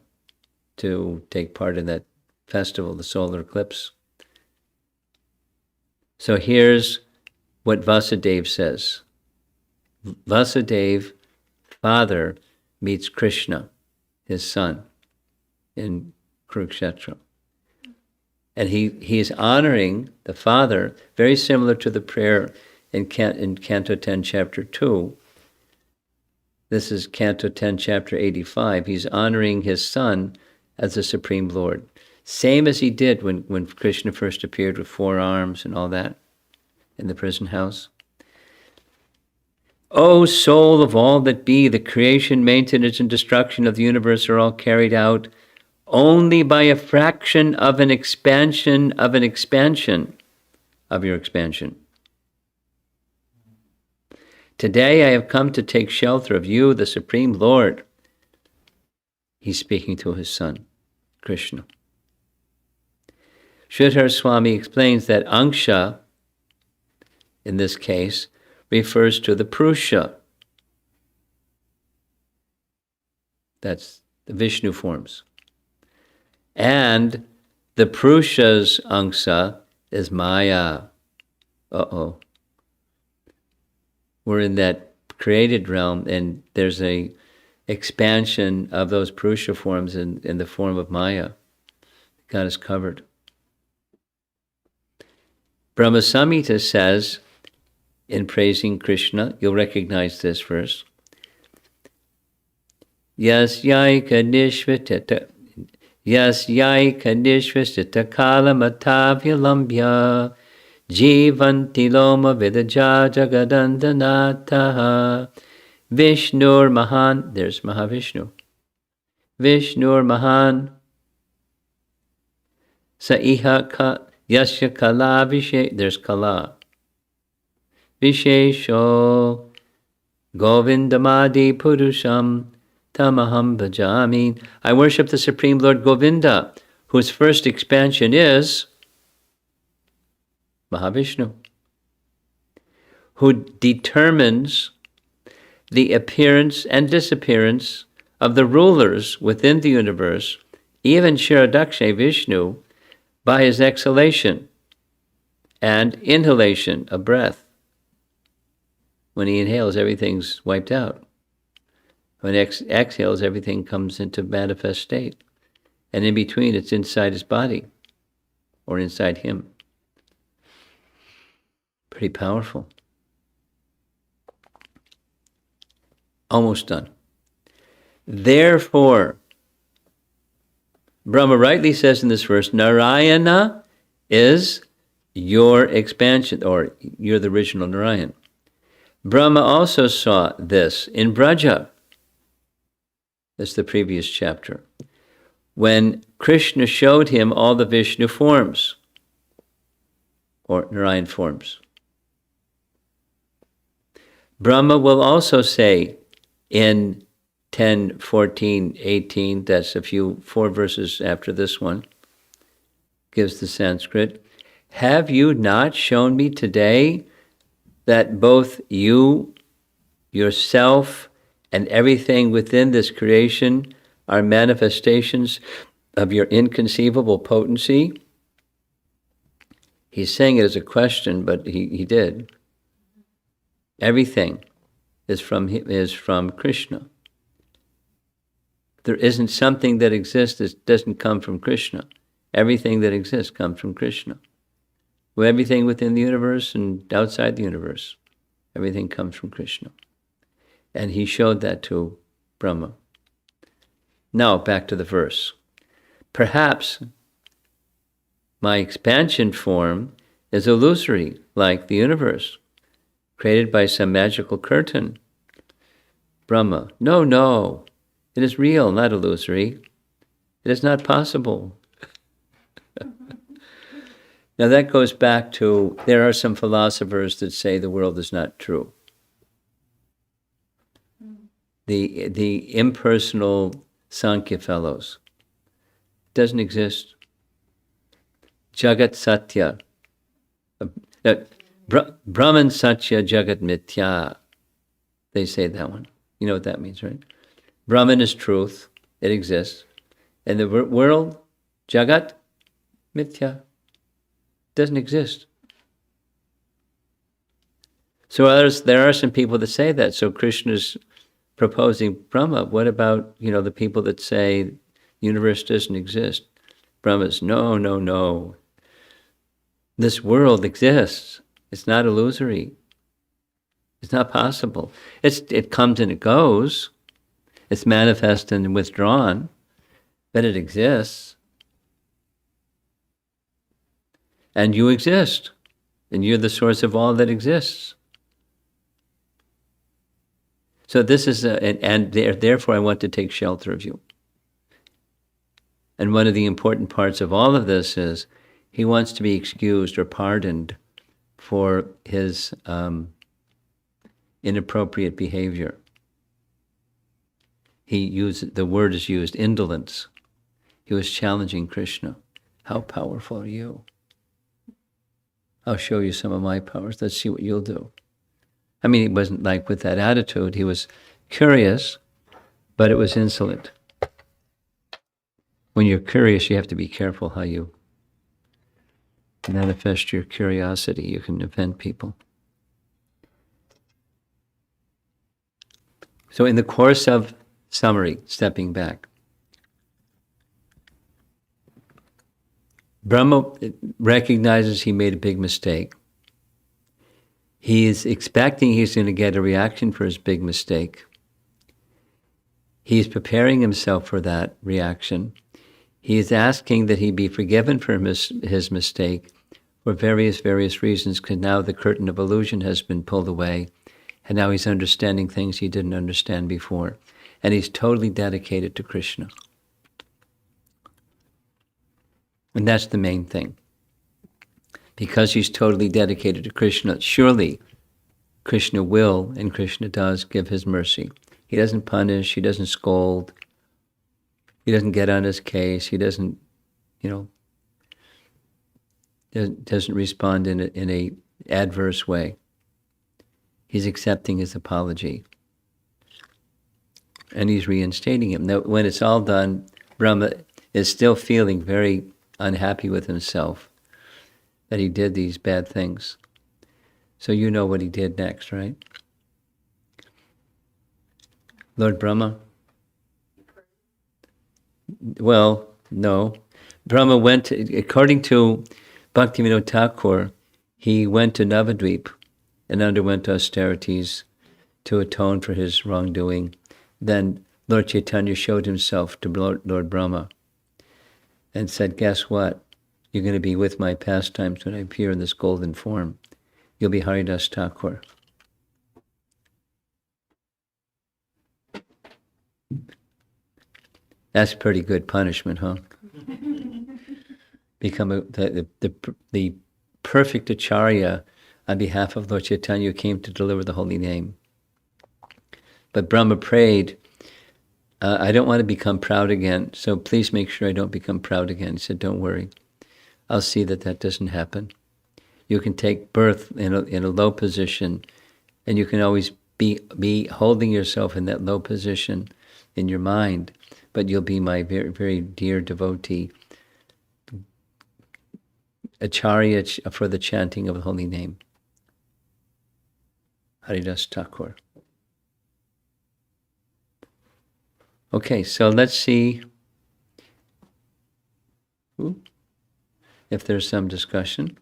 to take part in that festival, the solar eclipse. So here's what Vasudeva says. Vasudeva, father, meets Krishna, his son, in Kurukshetra. And he is honoring the father, very similar to the prayer in Canto 10, Chapter 2. This is Canto 10, Chapter 85. He's honoring his son as the Supreme Lord. Same as he did when Krishna first appeared with 4 arms and all that in the prison house. O soul of all that be, the creation, maintenance, and destruction of the universe are all carried out only by a fraction of an expansion of an expansion of your expansion. Today I have come to take shelter of you, the Supreme Lord. He's speaking to his son, Krishna. Sridhar Swami explains that Angsha, in this case, refers to the Purusha. That's the Vishnu forms. And the Purusha's Angsa is Maya. We're in that created realm, and there's a expansion of those Purusha forms in the form of Maya. God is covered. Brahma Samhita says, in praising Krishna, you'll recognize this verse. Yasyaika nishvitita kalamatavya jivanti loma vidaja jagadandanataha Vishnur Mahan, there's Mahavishnu. Vishnur Mahan Saiha Yasya Kala Vishe, there's Kala. Vishesho Govindamadi Purusham Tamaham Bhajami. I worship the Supreme Lord Govinda, whose first expansion is Mahavishnu, who determines the appearance and disappearance of the rulers within the universe, even Ksirodakasayi Vishnu, by his exhalation and inhalation of breath. When he inhales, everything's wiped out. When he exhales, everything comes into manifest state. And in between, it's inside his body or inside him. Pretty powerful. Almost done. Therefore, Brahma rightly says in this verse, Narayana is your expansion, or you're the original Narayan. Brahma also saw this in Braja. That's the previous chapter. When Krishna showed him all the Vishnu forms, or Narayan forms. Brahma will also say in 10, 14, 18, that's 4 verses after this one, gives the Sanskrit, have you not shown me today that both you, yourself, and everything within this creation are manifestations of your inconceivable potency? He's saying it as a question, but he did. Everything is from Krishna. There isn't something that exists that doesn't come from Krishna. Everything that exists comes from Krishna. Well, everything within the universe and outside the universe, everything comes from Krishna. And he showed that to Brahma. Now, back to the verse. Perhaps my expansion form is illusory, like the universe, created by some magical curtain. Brahma, no, it is real, not illusory. It is not possible. Now that goes back to, there are some philosophers that say the world is not true. The impersonal Sankhya fellows. Doesn't exist. Jagat Satya. Brahman Satya Jagat Mithya. They say that one. You know what that means, right? Brahman is truth. It exists. And the world, Jagat Mithya, doesn't exist. So there are some people that say that. So Krishna's proposing Brahma. What about, the people that say the universe doesn't exist? Brahma's, no. This world exists. It's not illusory. It's not possible. It comes and it goes. It's manifest and withdrawn, but it exists. And you exist. And you're the source of all that exists. So this is, therefore I want to take shelter of you. And one of the important parts of all of this is he wants to be excused or pardoned for his inappropriate behavior. The word is used, indolence. He was challenging Krishna. How powerful are you? I'll show you some of my powers. Let's see what you'll do. I mean, it wasn't like with that attitude. He was curious, but it was insolent. When you're curious, you have to be careful how you manifest your curiosity. You can offend people. So in the course of summary, stepping back, Brahma recognizes he made a big mistake. He is expecting he's going to get a reaction for his big mistake. He's preparing himself for that reaction. He is asking that he be forgiven for his mistake for various reasons, because now the curtain of illusion has been pulled away, and now he's understanding things he didn't understand before. And he's totally dedicated to Krishna. And that's the main thing. Because he's totally dedicated to Krishna, surely Krishna will, and Krishna does, give his mercy. He doesn't punish, he doesn't scold, he doesn't get on his case, he doesn't, doesn't respond in a adverse way. He's accepting his apology. And he's reinstating him. Now, when it's all done, Brahma is still feeling very unhappy with himself that he did these bad things. So you know what he did next, right? Lord Brahma? Well, no. Brahma went, according to Bhaktivinoda Thakur, he went to Navadvip and underwent austerities to atone for his wrongdoing. Then Lord Chaitanya showed himself to Lord Brahma and said, guess what? You're going to be with my pastimes when I appear in this golden form. You'll be Haridas Thakur. That's pretty good punishment, huh? Become the perfect acharya on behalf of Lord Chaitanya, who came to deliver the holy name. But Brahma prayed, I don't want to become proud again, so please make sure I don't become proud again. He said, don't worry. I'll see that doesn't happen. You can take birth in a low position, and you can always be holding yourself in that low position in your mind, but you'll be my very, very dear devotee, acharya for the chanting of the holy name. Haridas Thakur. Okay, so let's see if there's some discussion.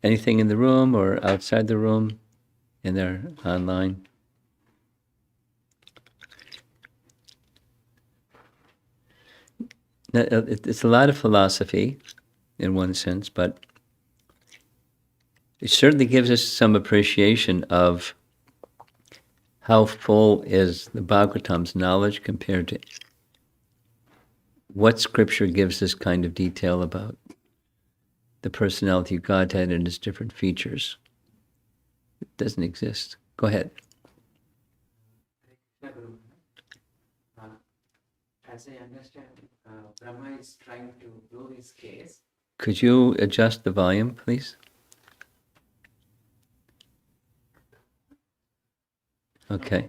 Anything in the room or outside the room, in there online? It's a lot of philosophy in one sense, but it certainly gives us some appreciation of how full is the Bhagavatam's knowledge compared to what Scripture gives this kind of detail about the personality of Godhead and its different features. It doesn't exist. Go ahead. As I understand, Brahma is trying to prove his case. Could you adjust the volume, please? Okay.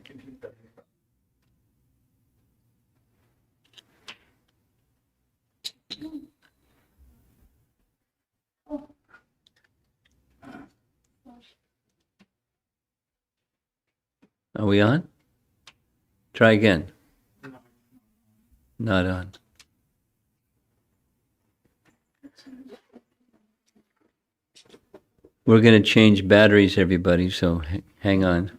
Are we on? Try again. Not on. We're going to change batteries, everybody, so hang on.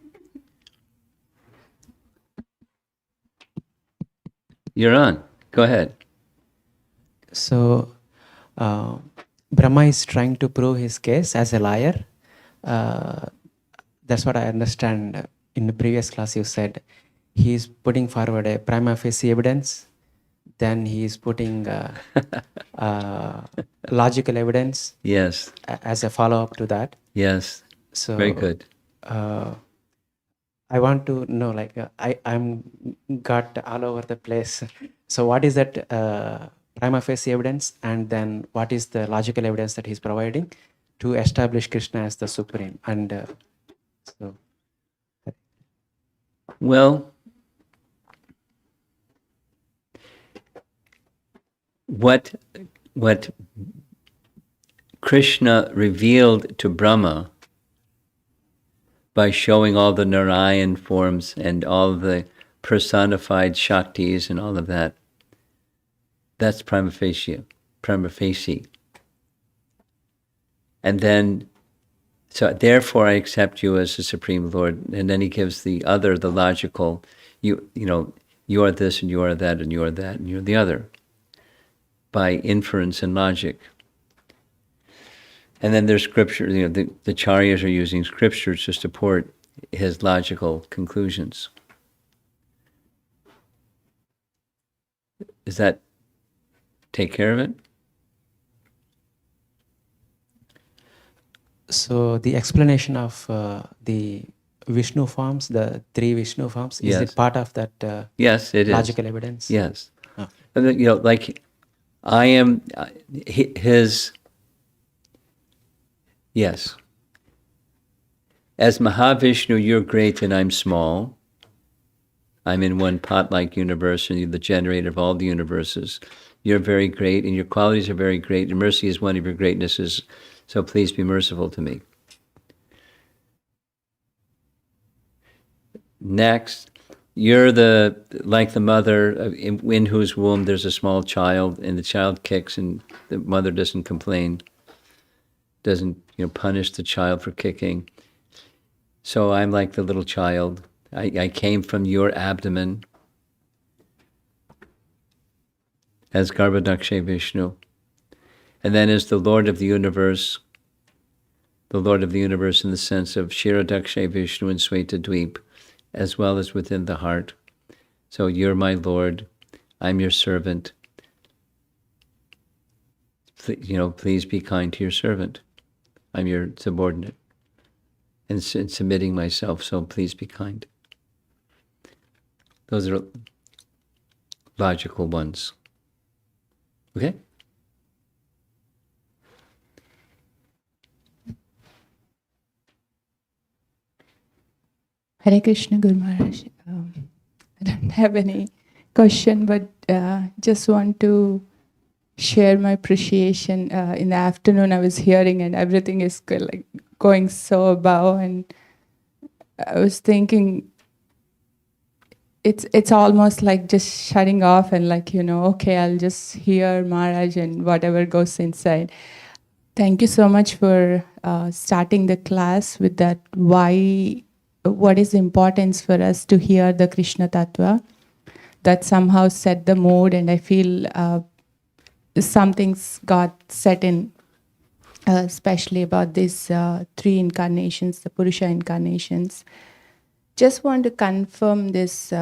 You're on. Go ahead. So, Brahma is trying to prove his case as a liar. That's what I understand. In the previous class, you said he's putting forward a prima facie evidence. Then he's putting logical evidence. Yes. As a follow-up to that. Yes. So very good. I want to know, like, I'm got all over the place. So what is that prima facie evidence, and then what is the logical evidence that he's providing to establish Krishna as the supreme? And so. Well, what Krishna revealed to Brahma by showing all the Narayan forms and all the personified Shaktis and all of that, That's prima facie. Prima facie. And then, so therefore I accept you as the Supreme Lord. And then he gives the other, the logical, you know, you are this and you are that and you are that and you're the other, by inference and logic. And then there's scripture, you know, the Charyas are using scriptures to support his logical conclusions. Does that take care of it? So the explanation of the Vishnu forms, the 3 Vishnu forms, is Yes. it part of that Yes, it is. logical evidence? Yes. Oh. And then, you know, like I am his, yes. As Mahavishnu, you're great and I'm small. I'm in one pot-like universe and you're the generator of all the universes. You're very great and your qualities are very great. And mercy is one of your greatnesses. So please be merciful to me. Next, you're like the mother in whose womb there's a small child and the child kicks and the mother doesn't complain, doesn't, you know, punish the child for kicking. So I'm like the little child. I came from your abdomen as Ksirodakasayi Vishnu. And then as the Lord of the universe in the sense of Ksirodakasayi Vishnu and Svetadweep, as well as within the heart. So you're my Lord, I'm your servant. You know, please be kind to your servant. I'm your subordinate. And submitting myself, so please be kind. Those are logical ones. Okay? Hare Krishna, Guru Maharaj. I don't have any question, but just want to share my appreciation. In the afternoon, I was hearing, and everything is like going so above, and I was thinking, it's almost like just shutting off and like, you know, okay, I'll just hear Maharaj and whatever goes inside. Thank you so much for starting the class with that. What is the importance for us to hear the Krishna Tattva? That somehow set the mood, and I feel something's got set in, especially about these 3 incarnations, the Purusha incarnations. Just want to confirm this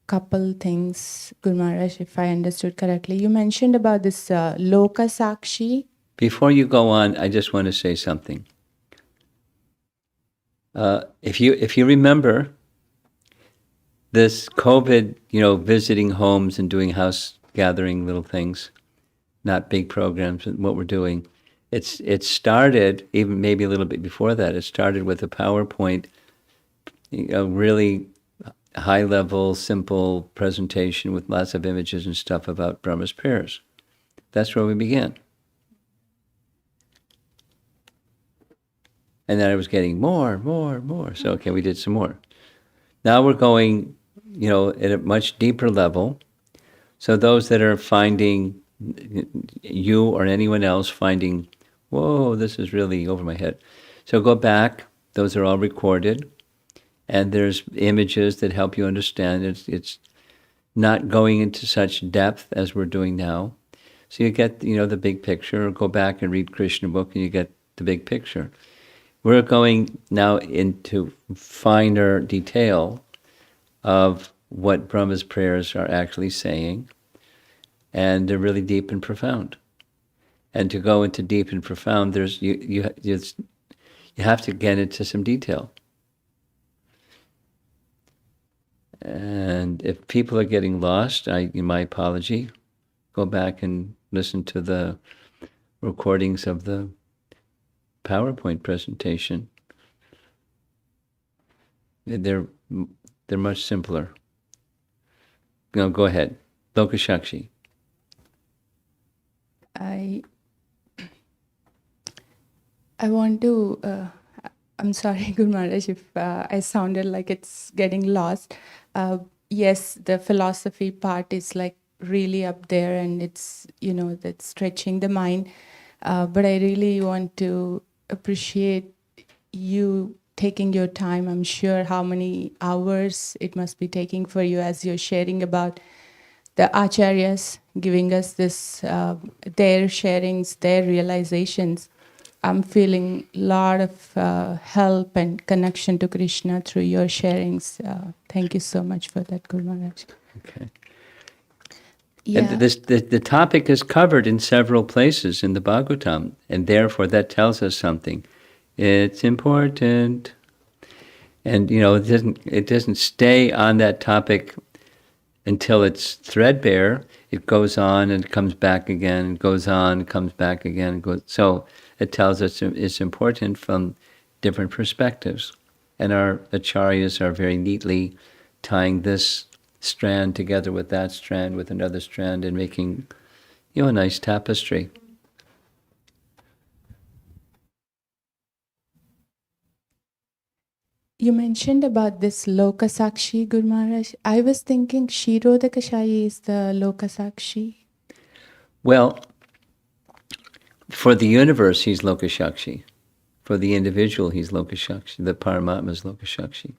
couple things, Guru Maharaj, if I understood correctly. You mentioned about this Loka Sakshi. Before you go on, I just want to say something. If you remember this COVID, you know, visiting homes and doing house gathering little things, not big programs, what we're doing, it started even maybe a little bit before that. It started with a PowerPoint, you know, really high level, simple presentation with lots of images and stuff about Brahma's prayers. That's where we began. And then I was getting more. So, okay, we did some more. Now we're going, you know, at a much deeper level. So those that are finding, you or anyone else finding, whoa, this is really over my head. So go back. Those are all recorded. And there's images that help you understand. It's not going into such depth as we're doing now. So you get, you know, the big picture, or go back and read Krishna book and you get the big picture. We're going now into finer detail of what Brahma's prayers are actually saying, and they're really deep and profound. And to go into deep and profound, there's you have to get into some detail. And if people are getting lost, my apology, go back and listen to the recordings of the PowerPoint presentation. They're much simpler. No, go ahead. Lokashakshi. I want to, I'm sorry, Guru Maharaj, if I sounded like it's getting lost. Yes, the philosophy part is like really up there, and it's, that's stretching the mind. But I really want to appreciate you taking your time. I'm sure how many hours it must be taking for you as you're sharing about the acharyas, giving us this, their sharings, their realizations. I'm feeling a lot of help and connection to Krishna through your sharings. Thank you so much for that, Guru Maharaj. Okay. Yeah. And the topic is covered in several places in the Bhagavatam, and therefore that tells us something. It's important, and it doesn't stay on that topic until it's threadbare. It goes on and comes back again, goes on, comes back again, so it tells us it's important from different perspectives, and our acharyas are very neatly tying this strand together with that strand, with another strand, and making, a nice tapestry. You mentioned about this Lokasakshi, Guru Maharaj. I was thinking Ksirodakasayi is the Lokasakshi. Well, for the universe, he's Lokashakshi. For the individual, he's Lokashakshi. The Paramatma is Lokashakshi.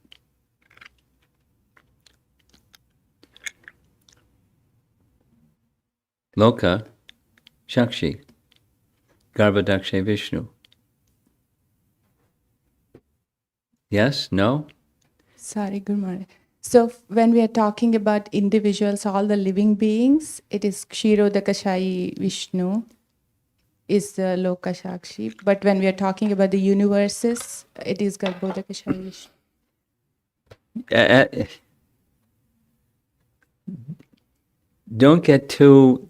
Loka, Shakshi, Garbhadakshe Vishnu. Yes? No? Sorry, Guru Maharaj. So when we are talking about individuals, all the living beings, it is Ksirodakasayi Vishnu is the Lokasakshi. But when we are talking about the universes, it is Garbhodakasayi Vishnu. Don't get too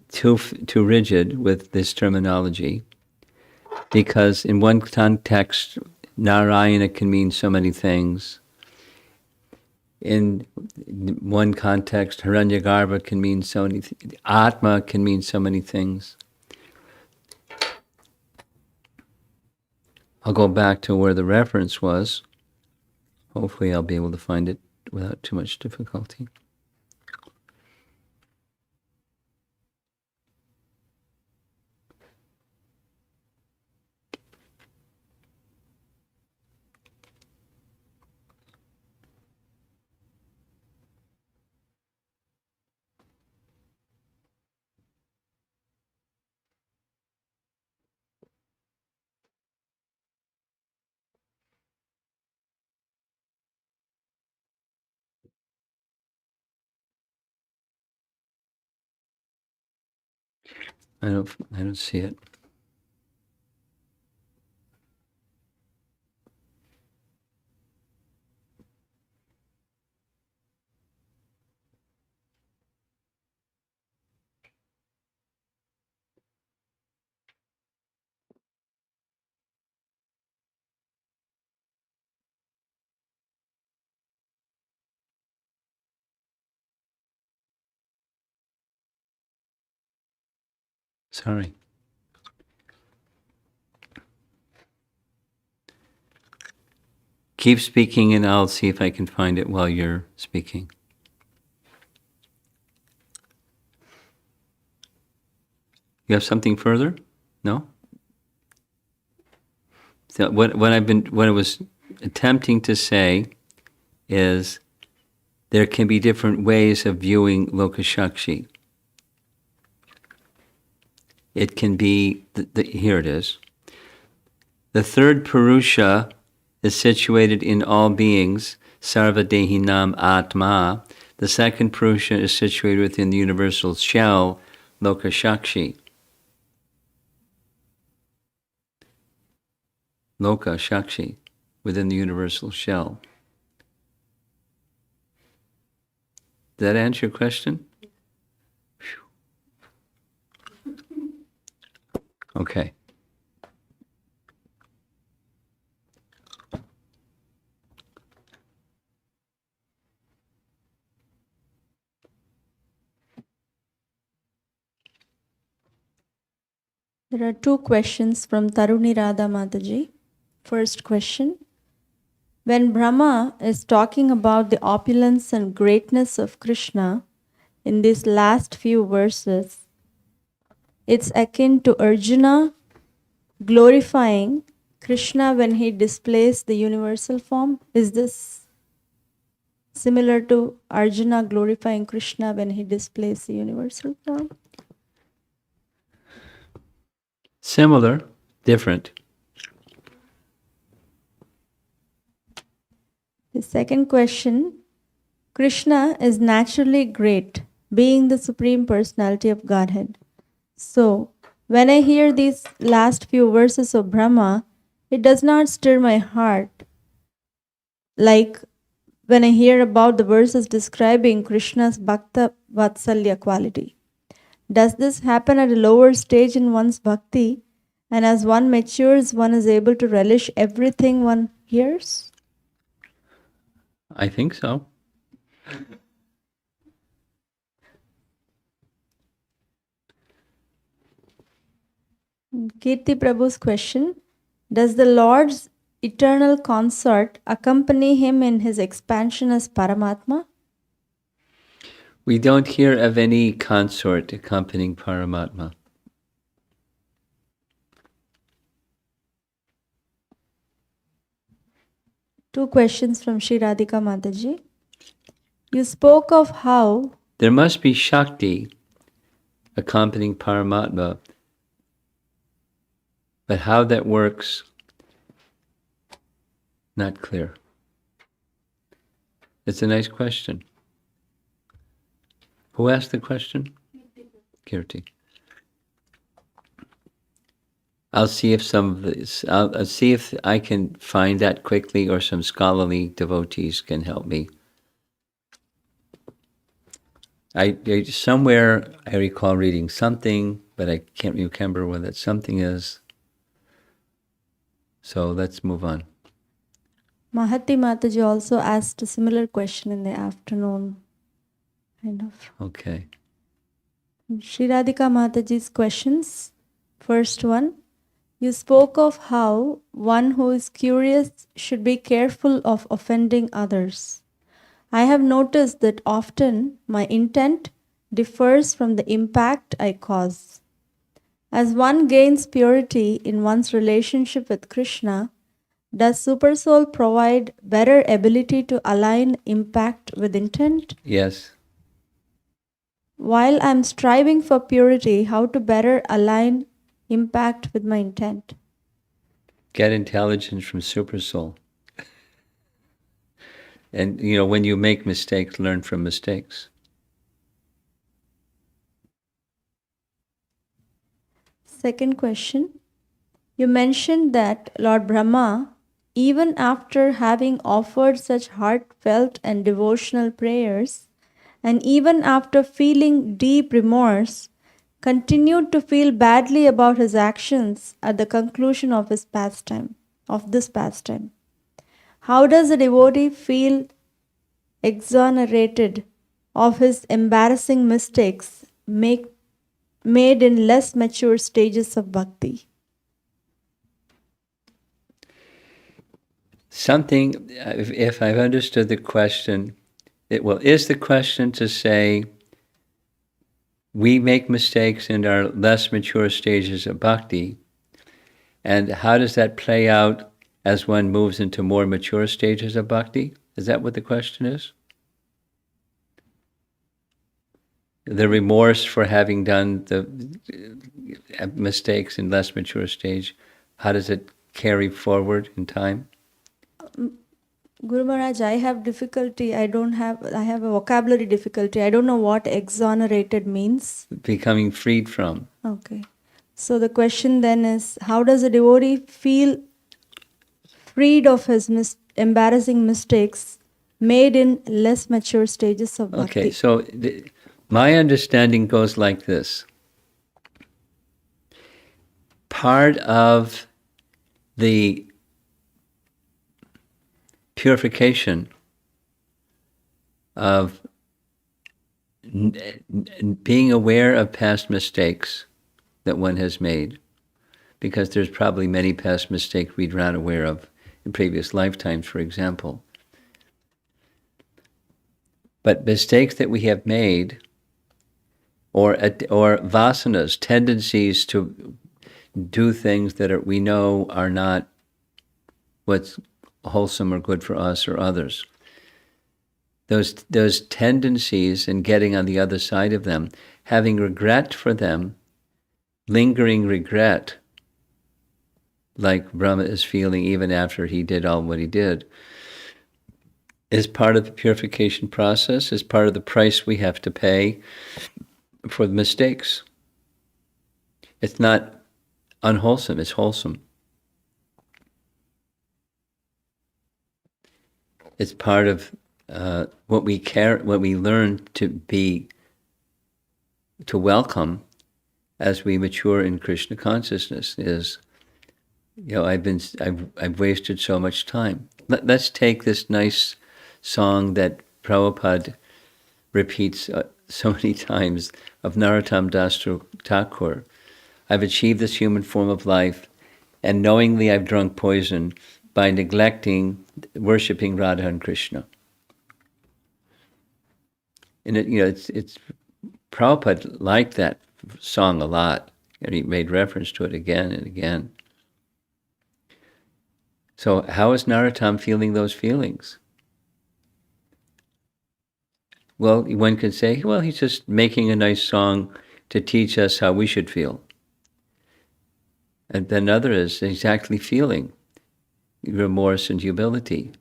rigid with this terminology, because in one context, Narayana can mean so many things. In one context, Hiranyagarbha can mean so many things. Atma can mean so many things. I'll go back to where the reference was. Hopefully I'll be able to find it without too much difficulty. I don't see it. Sorry. Keep speaking and I'll see if I can find it while you're speaking. You have something further? No? So what I was attempting to say is there can be different ways of viewing Lokashakshi. It can be, here it is. The third Purusha is situated in all beings, Sarva Dehinam Atma. The second Purusha is situated within the universal shell, Lokashakshi. Loka Shakshi, within the universal shell. Did that answer your question? Okay. There are two questions from Taruni Radha Mataji. First question. When Brahma is talking about the opulence and greatness of Krishna, in these last few verses, it's akin to Arjuna glorifying Krishna when he displays the universal form. Is this similar to Arjuna glorifying Krishna when he displays the universal form? Similar, different. The second question, Krishna is naturally great, being the Supreme Personality of Godhead. So, when I hear these last few verses of Brahma, it does not stir my heart like when I hear about the verses describing Krishna's Bhakta Vatsalya quality. Does this happen at a lower stage in one's bhakti? And as one matures, one is able to relish everything one hears? I think so. Kirti Prabhu's question, does the Lord's eternal consort accompany him in his expansion as Paramatma? We don't hear of any consort accompanying Paramatma. Two questions from Sri Radhika Mataji. You spoke of how There must be Shakti accompanying Paramatma, but how that works, not clear. It's a nice question. Who asked the question? Kirti. I'll see if some of this, I'll see if I can find that quickly, or some scholarly devotees can help me. Somewhere I recall reading something, but I can't remember what that something is. So let's move on. Mahati Mataji also asked a similar question in the afternoon. Kind of. Okay. Sri Radhika Mataji's questions. First one, you spoke of how one who is curious should be careful of offending others. I have noticed that often my intent differs from the impact I cause. As one gains purity in one's relationship with Krishna, does Supersoul provide better ability to align impact with intent? Yes. While I'm striving for purity, how to better align impact with my intent? Get intelligence from Supersoul. And, when you make mistakes, learn from mistakes. Second question. You mentioned that Lord Brahma, even after having offered such heartfelt and devotional prayers, and even after feeling deep remorse, continued to feel badly about his actions at the conclusion of his pastime, of this pastime. How does a devotee feel exonerated of his embarrassing mistakes made in less mature stages of bhakti? Something, if I've understood the question, is the question to say we make mistakes in our less mature stages of bhakti, and how does that play out as one moves into more mature stages of bhakti? Is that what the question is? The remorse for having done the mistakes in less mature stage, how does it carry forward in time? Guru Maharaj, I have difficulty. I have a vocabulary difficulty. I don't know what exonerated means. Becoming freed from. Okay. So the question then is, how does a devotee feel freed of his embarrassing mistakes made in less mature stages of bhakti? Okay, so my understanding goes like this. Part of the purification of being aware of past mistakes that one has made, because there's probably many past mistakes we'd not aware of in previous lifetimes, for example. But mistakes that we have made or vasanas, tendencies to do things that we know are not what's wholesome or good for us or others. Those tendencies and getting on the other side of them, having regret for them, lingering regret, like Brahma is feeling even after he did all what he did, is part of the purification process, is part of the price we have to pay for the mistakes. It's not unwholesome, it's wholesome. It's part of what we learn to welcome as we mature in Krishna consciousness is, I've wasted so much time. Let's take this nice song that Prabhupada repeats so many times of Narottam Das Thakur. I've achieved this human form of life, and knowingly I've drunk poison by neglecting worshipping Radha and Krishna. And it's Prabhupada liked that song a lot, and he made reference to it again and again. So how is Narottam feeling those feelings? Well, one could say, well, he's just making a nice song to teach us how we should feel. And then another is exactly feeling remorse and humility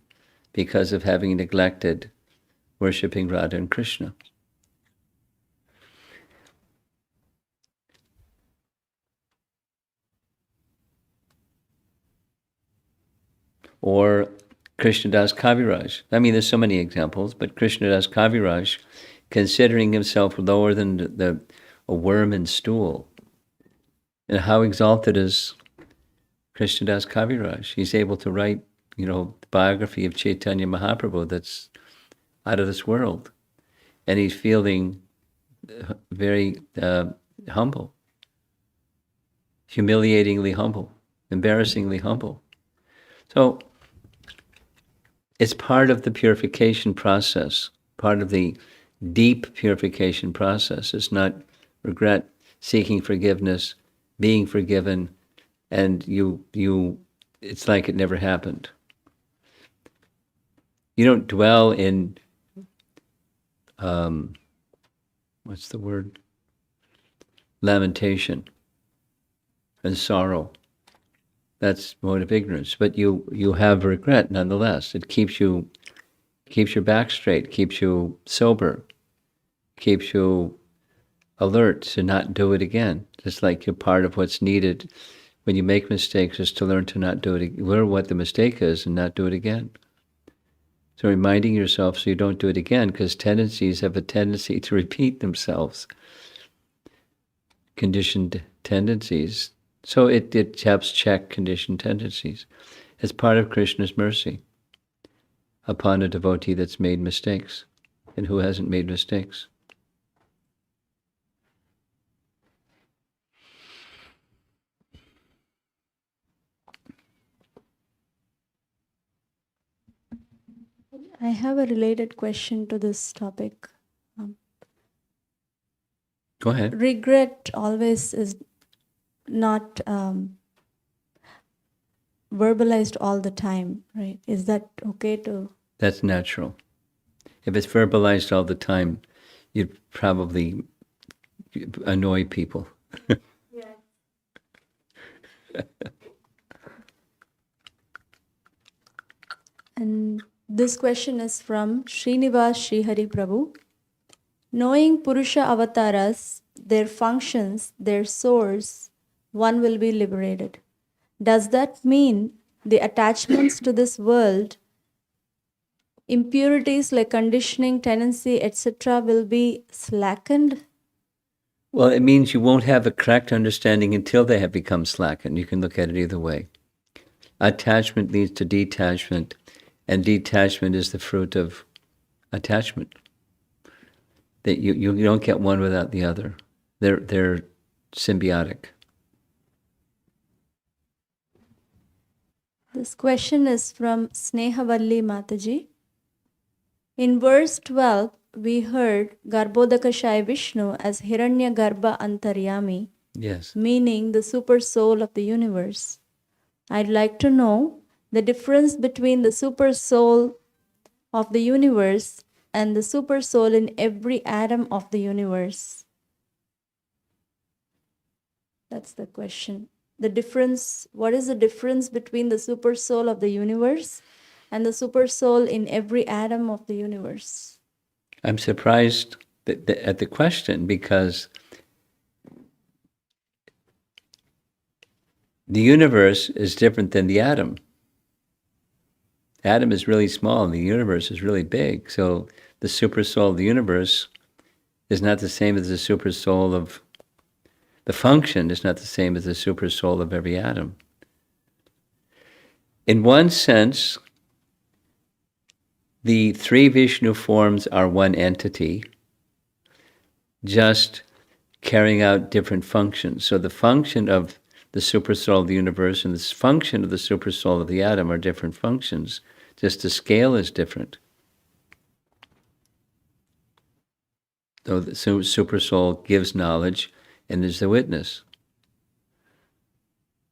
because of having neglected worshipping Radha and Krishna. Or Krishnadas Kaviraj. I mean, there's so many examples, but Krishnadas Kaviraj, considering himself lower than a worm in stool. And how exalted is Krishnadas Kaviraj? He's able to write, the biography of Chaitanya Mahaprabhu that's out of this world. And he's feeling very humble, humiliatingly humble, embarrassingly humble. So it's part of the purification process, part of the deep purification process. It's not regret, seeking forgiveness, being forgiven, and it's like it never happened. You don't dwell in, what's the word? Lamentation and sorrow. That's mode of ignorance. But you have regret nonetheless. It keeps your back straight, keeps you sober, keeps you alert to not do it again. Just like you're part of what's needed when you make mistakes is to learn to not do it, learn what the mistake is and not do it again. So reminding yourself so you don't do it again, because tendencies have a tendency to repeat themselves. Conditioned tendencies. So it helps check conditioned tendencies. It's part of Krishna's mercy upon a devotee that's made mistakes and who hasn't made mistakes. I have a related question to this topic. Go ahead. Regret always is not verbalized all the time, right? Is that okay to? That's natural. If it's verbalized all the time, you'd probably annoy people. Yeah. And this question is from Srinivas Srihari Prabhu. Knowing Purusha avatars, their functions, their source, one will be liberated. Does that mean the attachments to this world, impurities like conditioning, tendency, etc., will be slackened? Well, it means you won't have a correct understanding until they have become slackened. You can look at it either way. Attachment leads to detachment, and detachment is the fruit of attachment. That you don't get one without the other. They're symbiotic. This question is from Snehavalli Mataji. In verse 12, we heard Garbhodakashayi Vishnu as Hiranya Garbha Antaryami, Yes. meaning the super soul of the universe. I'd like to know the difference between the super soul of the universe and the super soul in every atom of the universe. That's the question. The difference, what is the difference between the super soul of the universe and the super soul in every atom of the universe? I'm surprised at the question, because the universe is different than the atom. Atom is really small and the universe is really big. So the super soul of the universe is not the same as the super soul of the function, is not the same as the super soul of every atom. In one sense, the three Vishnu forms are one entity, just carrying out different functions. So the function of the super soul of the universe and the function of the super soul of the atom are different functions, just the scale is different. So the super soul gives knowledge and is the witness.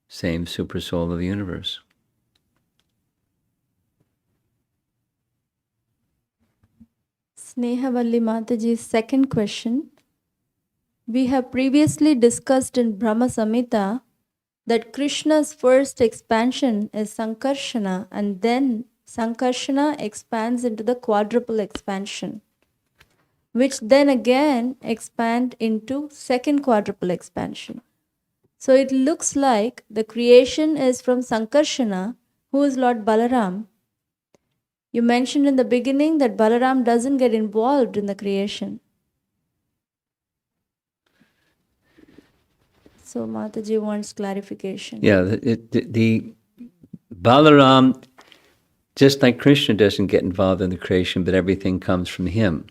Same super soul of the universe. Snehavalli Mataji's second question. We have previously discussed in Brahma Samhita that Krishna's first expansion is Sankarshana, and then Sankarshana expands into the quadruple expansion, which then again expand into second quadruple expansion. So it looks like the creation is from Sankarshana, who is Lord Balaram. You mentioned in the beginning that Balaram doesn't get involved in the creation. So Mataji wants clarification. Yeah, the Balaram, just like Krishna doesn't get involved in the creation, but everything comes from him.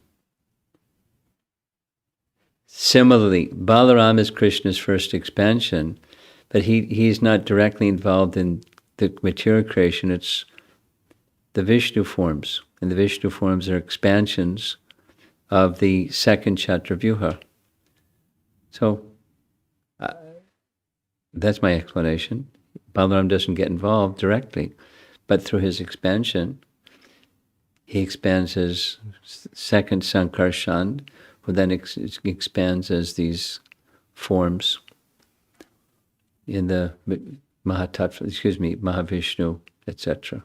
Similarly, Balaram is Krishna's first expansion, but he's not directly involved in the material creation. It's the Vishnu forms, and the Vishnu forms are expansions of the second Chaturvyuha. So that's my explanation. Balaram doesn't get involved directly, but through his expansion, he expands his second Sankarshan, who then expands as these forms in the Mahavishnu, etc.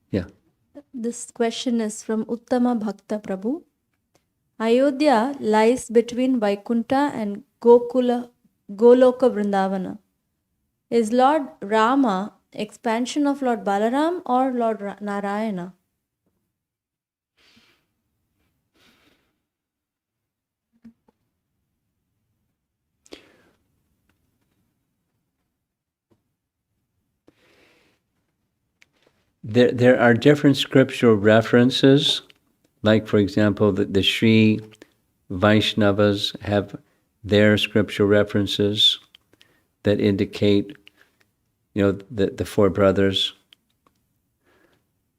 Yeah. This question is from Uttama Bhakta Prabhu. Ayodhya lies between Vaikunta and Goloka Vrindavana. Is Lord Rama expansion of Lord Balaram or Lord Narayana? There are different scriptural references, like, for example, the Sri Vaishnavas have their scriptural references that indicate, the four brothers.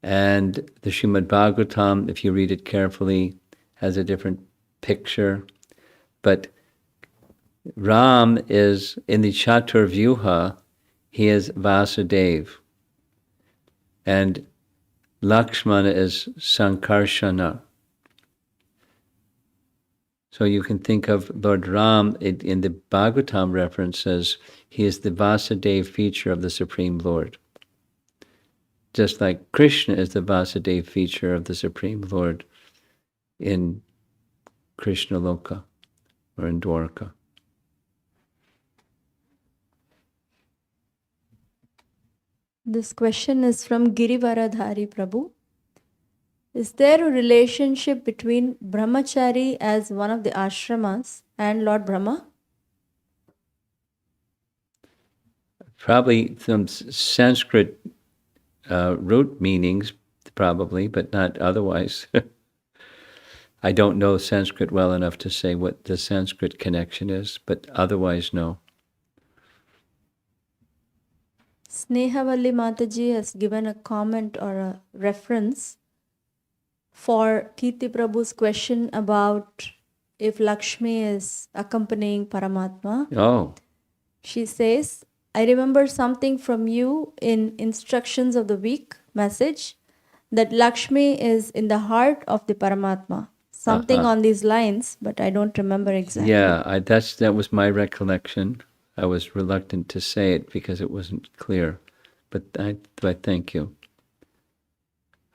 And the Srimad Bhagavatam, if you read it carefully, has a different picture. But Ram is, in the Chaturvyuha, he is Vasudeva. And Lakshmana is Sankarshana. So you can think of Lord Ram in the Bhagavatam references, he is the Vasudeva feature of the Supreme Lord. Just like Krishna is the Vasudeva feature of the Supreme Lord in Krishna Loka or in Dwarka. This question is from Girivaradhari Prabhu. Is there a relationship between Brahmachari as one of the ashramas and Lord Brahma? Probably some Sanskrit root meanings, probably, but not otherwise. I don't know Sanskrit well enough to say what the Sanskrit connection is, but otherwise, no. Snehavalli Mataji has given a comment or a reference for Kirti Prabhu's question about if Lakshmi is accompanying Paramatma. Oh, She says, I remember something from you in Instructions of the Week message that Lakshmi is in the heart of the Paramatma. Something Uh-huh. on these lines, but I don't remember exactly. yeah, that was my recollection. I was reluctant to say it because it wasn't clear, but I thank you.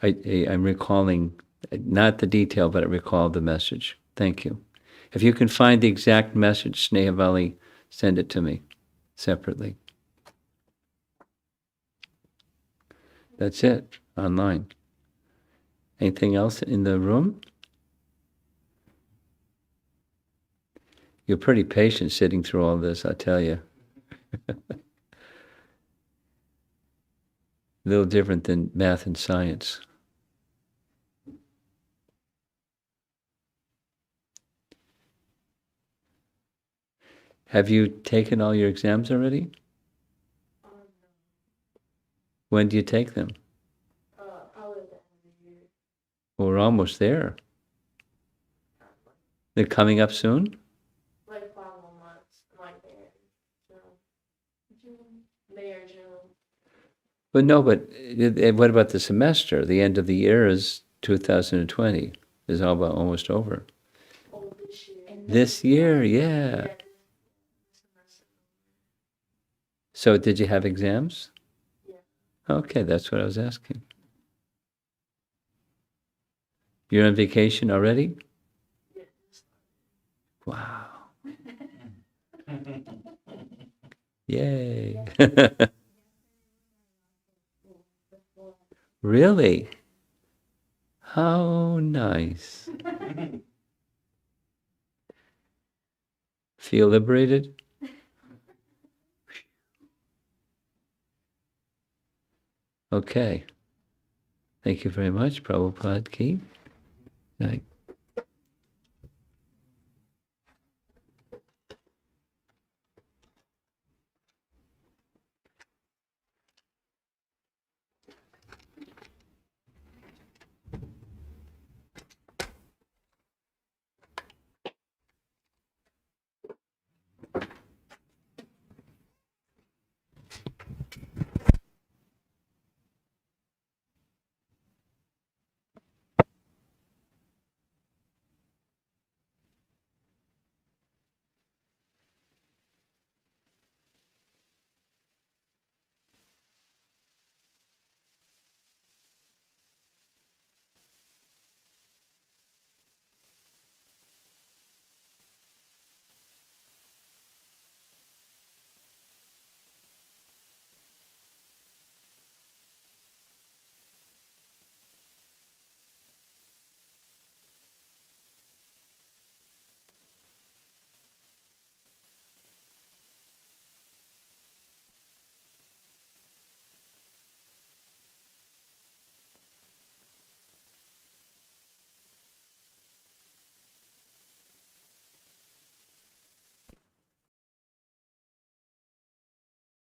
I'm recalling, not the detail, but I recall the message. Thank you. If you can find the exact message, Snehavali, send it to me separately. That's it, online. Anything else in the room? You're pretty patient sitting through all this, I tell you. A little different than math and science. Have you taken all your exams already? When do you take them? Well, we're almost there. They're coming up soon? Like 5 more months, like there. June, May or June. But no, but what about the semester? The end of the year is 2020. Is almost over. Oh, this year. This year, yeah. So did you have exams? Yeah. Okay, that's what I was asking. You're on vacation already? Wow. Yay. Really? How nice. Feel liberated? Okay. Thank you very much, Prabhupada Ki. Right.